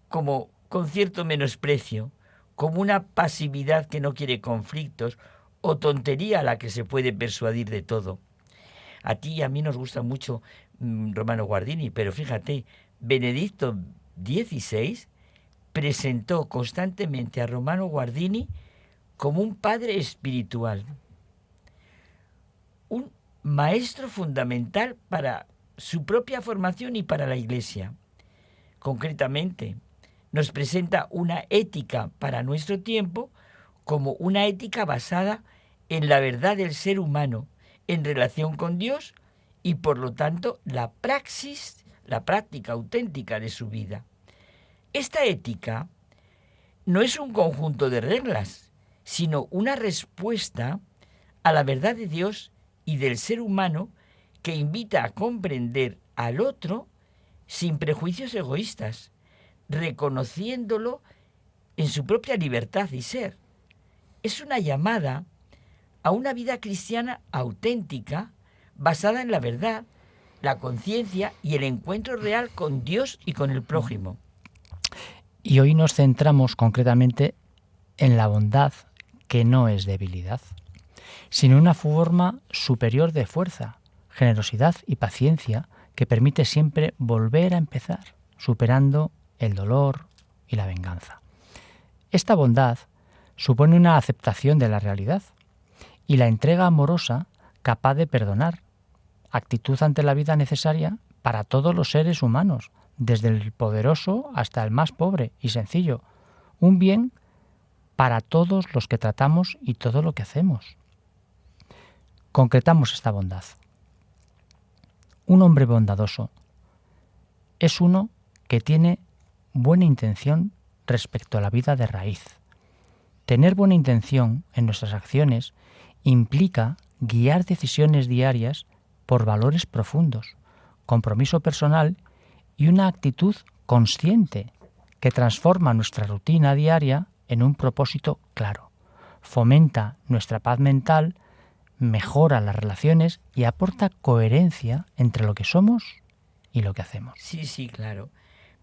como con cierto menosprecio, como una pasividad que no quiere conflictos o tontería a la que se puede persuadir de todo. A ti y a mí nos gusta mucho Romano Guardini, pero fíjate, Benedicto XVI presentó constantemente a Romano Guardini como un padre espiritual, un maestro fundamental para su propia formación y para la Iglesia. Concretamente, nos presenta una ética para nuestro tiempo como una ética basada en la verdad del ser humano en relación con Dios y, por lo tanto, la praxis, la práctica auténtica de su vida. Esta ética no es un conjunto de reglas, sino una respuesta a la verdad de Dios y del ser humano que invita a comprender al otro sin prejuicios egoístas, reconociéndolo en su propia libertad y ser. Es una llamada a una vida cristiana auténtica, basada en la verdad, la conciencia y el encuentro real con Dios y con el prójimo. Y hoy nos centramos concretamente en la bondad, que no es debilidad, sino una forma superior de fuerza, generosidad y paciencia que permite siempre volver a empezar, superando el dolor y la venganza. Esta bondad supone una aceptación de la realidad y la entrega amorosa capaz de perdonar, actitud ante la vida necesaria para todos los seres humanos, desde el poderoso hasta el más pobre y sencillo, un bien para todos los que tratamos y todo lo que hacemos. Concretamos esta bondad. Un hombre bondadoso es uno que tiene buena intención respecto a la vida de raíz. Tener buena intención en nuestras acciones implica guiar decisiones diarias por valores profundos, compromiso personal y una actitud consciente que transforma nuestra rutina diaria en un propósito claro, fomenta nuestra paz mental, mejora las relaciones y aporta coherencia entre lo que somos y lo que hacemos. Sí, claro.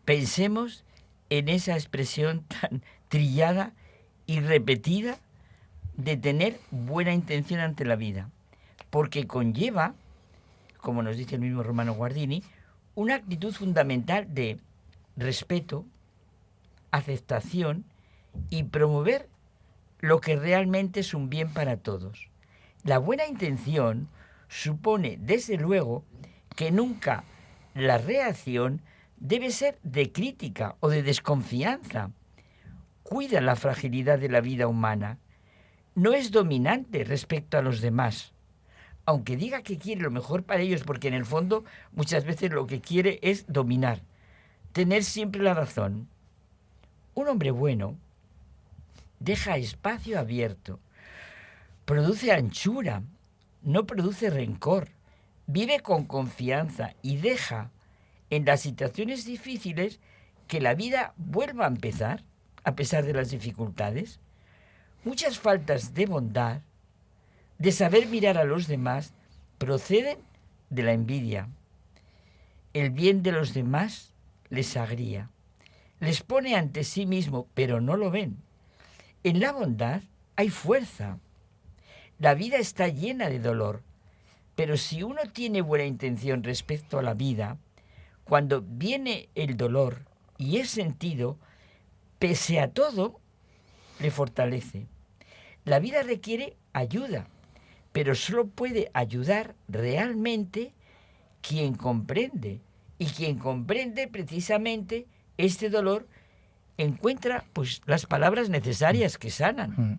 Pensemos en esa expresión tan trillada y repetida de tener buena intención ante la vida, porque conlleva, como nos dice el mismo Romano Guardini, una actitud fundamental de respeto, aceptación y promover lo que realmente es un bien para todos. La buena intención supone, desde luego, que nunca la reacción debe ser de crítica o de desconfianza. Cuida la fragilidad de la vida humana. No es dominante respecto a los demás, aunque diga que quiere lo mejor para ellos, porque en el fondo muchas veces lo que quiere es dominar, tener siempre la razón. Un hombre bueno deja espacio abierto, produce anchura, no produce rencor, vive con confianza y deja en las situaciones difíciles que la vida vuelva a empezar a pesar de las dificultades. Muchas faltas de bondad, de saber mirar a los demás, proceden de la envidia. El bien de los demás les agria, les pone ante sí mismo, pero no lo ven. En la bondad hay fuerza. La vida está llena de dolor, pero si uno tiene buena intención respecto a la vida, cuando viene el dolor y es sentido, pese a todo, le fortalece. La vida requiere ayuda, pero solo puede ayudar realmente quien comprende. Y quien comprende precisamente este dolor encuentra pues las palabras necesarias que sanan.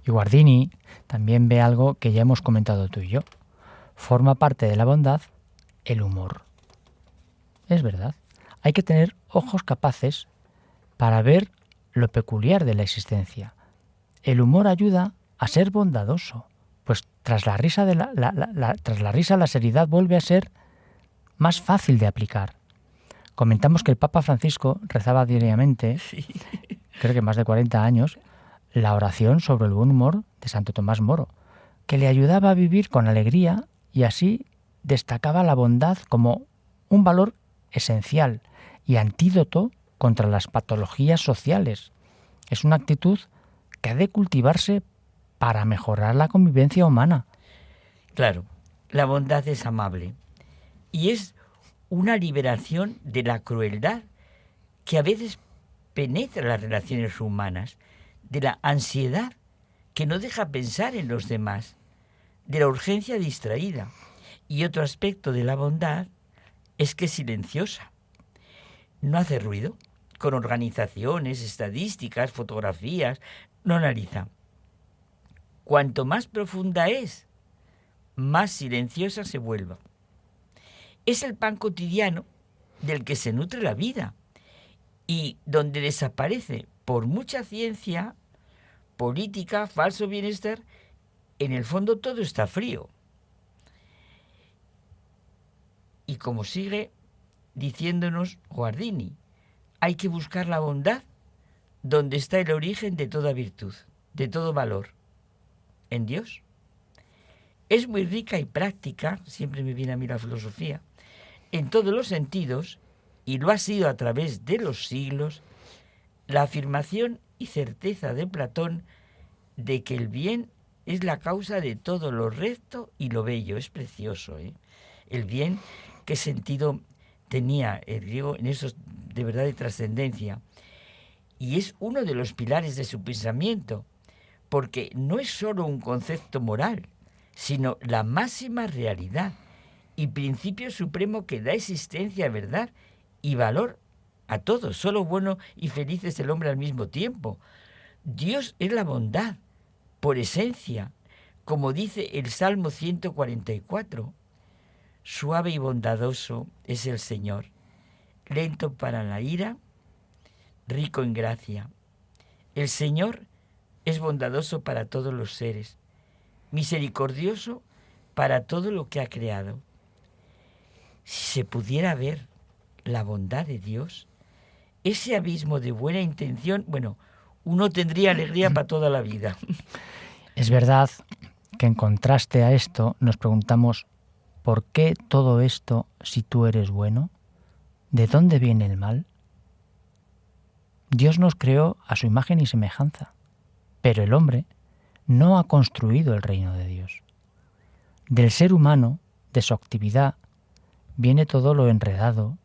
Y Guardini también ve algo que ya hemos comentado tú y yo. Forma parte de la bondad el humor. Es verdad. Hay que tener ojos capaces para ver lo peculiar de la existencia. El humor ayuda a ser bondadoso, pues tras la risa la seriedad vuelve a ser más fácil de aplicar. Comentamos que el Papa Francisco rezaba diariamente, creo que más de 40 años, la oración sobre el buen humor de Santo Tomás Moro, que le ayudaba a vivir con alegría y así destacaba la bondad como un valor esencial y antídoto contra las patologías sociales. Es una actitud que ha de cultivarse para mejorar la convivencia humana. Claro, la bondad es amable y es una liberación de la crueldad que a veces penetra las relaciones humanas, de la ansiedad que no deja pensar en los demás, de la urgencia distraída. Y otro aspecto de la bondad es que es silenciosa. No hace ruido, con organizaciones, estadísticas, fotografías, no analiza. Cuanto más profunda es, más silenciosa se vuelve. Es el pan cotidiano del que se nutre la vida y donde desaparece por mucha ciencia, política, falso bienestar, en el fondo todo está frío. Y como sigue diciéndonos Guardini, hay que buscar la bondad donde está el origen de toda virtud, de todo valor, en Dios. Es muy rica y práctica, siempre me viene a mí la filosofía, en todos los sentidos, y lo ha sido a través de los siglos, la afirmación y certeza de Platón de que el bien es la causa de todo lo recto y lo bello. Es precioso, ¿eh? El bien, qué sentido tenía el griego en eso de verdad de trascendencia. Y es uno de los pilares de su pensamiento, porque no es solo un concepto moral, sino la máxima realidad y principio supremo que da existencia, verdad y valor a todos. Solo bueno y feliz es el hombre al mismo tiempo. Dios es la bondad, por esencia, como dice el Salmo 144. Suave y bondadoso es el Señor, lento para la ira, rico en gracia. El Señor es bondadoso para todos los seres, misericordioso para todo lo que ha creado. Si se pudiera ver la bondad de Dios, ese abismo de buena intención, bueno, uno tendría alegría para toda la vida. Es verdad que en contraste a esto nos preguntamos, ¿por qué todo esto si tú eres bueno? ¿De dónde viene el mal? Dios nos creó a su imagen y semejanza, pero el hombre no ha construido el reino de Dios. Del ser humano, de su actividad, viene todo lo enredado,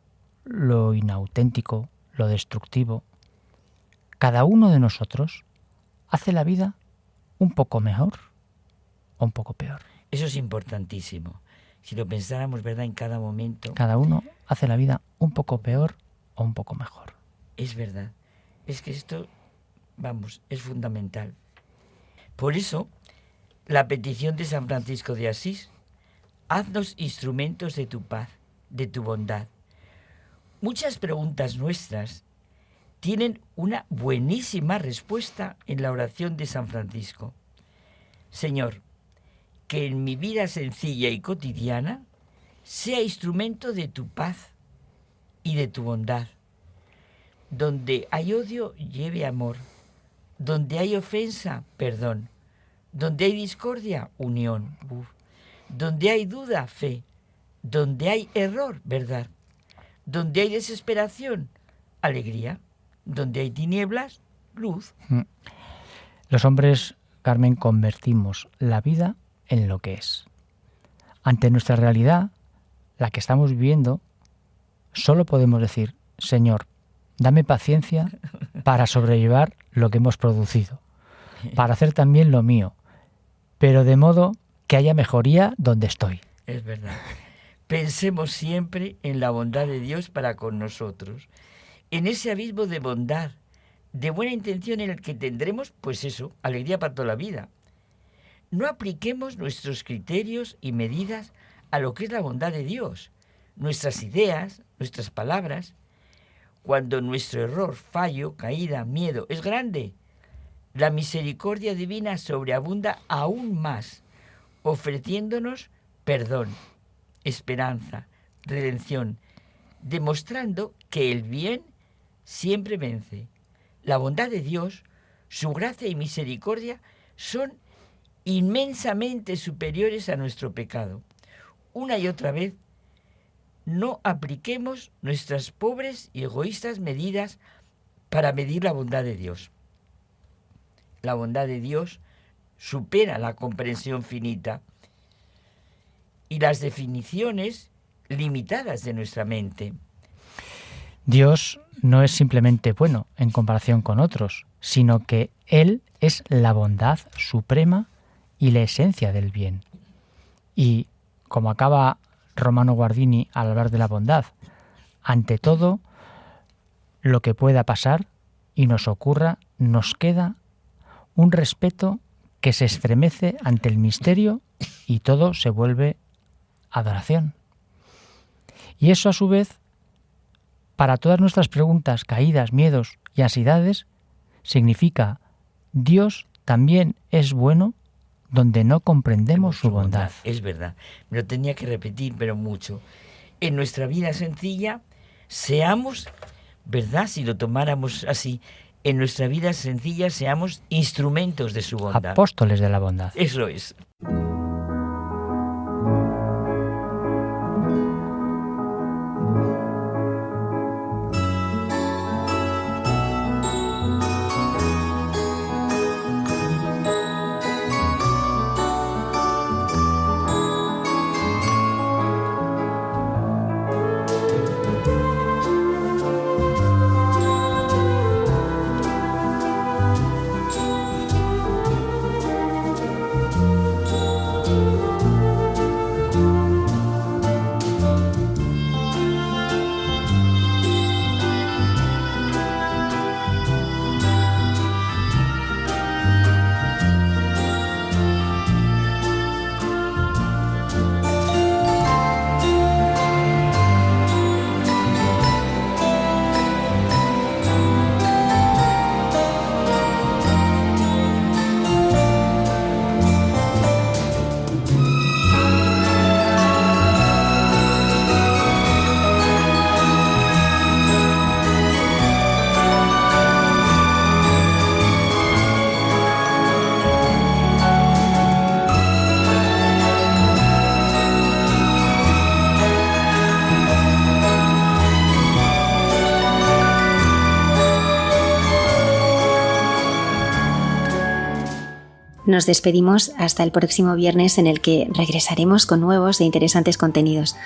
lo inauténtico, lo destructivo. Cada uno de nosotros hace la vida un poco mejor o un poco peor. Eso es importantísimo. Si lo pensáramos, ¿verdad?, en cada momento. Cada uno hace la vida un poco peor o un poco mejor. Es verdad. Es que esto, es fundamental. Por eso, la petición de San Francisco de Asís: haznos instrumentos de tu paz, de tu bondad. Muchas preguntas nuestras tienen una buenísima respuesta en la oración de San Francisco. Señor, que en mi vida sencilla y cotidiana sea instrumento de tu paz y de tu bondad. Donde hay odio, lleve amor. Donde hay ofensa, perdón. Donde hay discordia, unión. Donde hay duda, fe. Donde hay error, verdad. Donde hay desesperación, alegría. Donde hay tinieblas, luz. Los hombres, Carmen, convertimos la vida en lo que es. Ante nuestra realidad, la que estamos viviendo, solo podemos decir: Señor, dame paciencia para sobrellevar lo que hemos producido, para hacer también lo mío, pero de modo que haya mejoría donde estoy. Es verdad. Pensemos siempre en la bondad de Dios para con nosotros, en ese abismo de bondad, de buena intención en el que tendremos, alegría para toda la vida. No apliquemos nuestros criterios y medidas a lo que es la bondad de Dios, nuestras ideas, nuestras palabras. Cuando nuestro error, fallo, caída, miedo es grande, la misericordia divina sobreabunda aún más, ofreciéndonos perdón, esperanza, redención, demostrando que el bien siempre vence. La bondad de Dios, su gracia y misericordia son inmensamente superiores a nuestro pecado. Una y otra vez, no apliquemos nuestras pobres y egoístas medidas para medir la bondad de Dios. La bondad de Dios supera la comprensión finita y las definiciones limitadas de nuestra mente. Dios no es simplemente bueno en comparación con otros, sino que Él es la bondad suprema y la esencia del bien. Y como acaba Romano Guardini al hablar de la bondad, ante todo lo que pueda pasar y nos ocurra, nos queda un respeto que se estremece ante el misterio y todo se vuelve adoración. Y eso a su vez, para todas nuestras preguntas, caídas, miedos y ansiedades, significa: Dios también es bueno donde no comprendemos su bondad. Es verdad, me lo tenía que repetir, pero mucho. En nuestra vida sencilla, seamos, ¿verdad? Si lo tomáramos así, en nuestra vida sencilla seamos instrumentos de su bondad. Apóstoles de la bondad. Eso es. Nos despedimos hasta el próximo viernes, en el que regresaremos con nuevos e interesantes contenidos.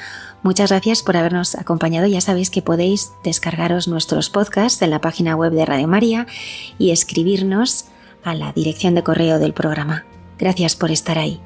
Muchas gracias por habernos acompañado. Ya sabéis que podéis descargaros nuestros podcasts en la página web de Radio María y escribirnos a la dirección de correo del programa. Gracias por estar ahí.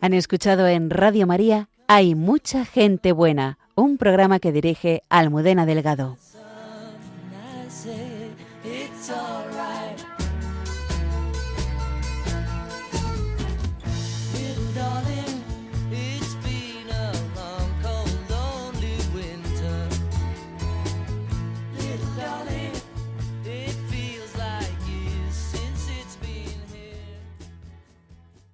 Han escuchado en Radio María Hay mucha gente buena, un programa que dirige Almudena Delgado.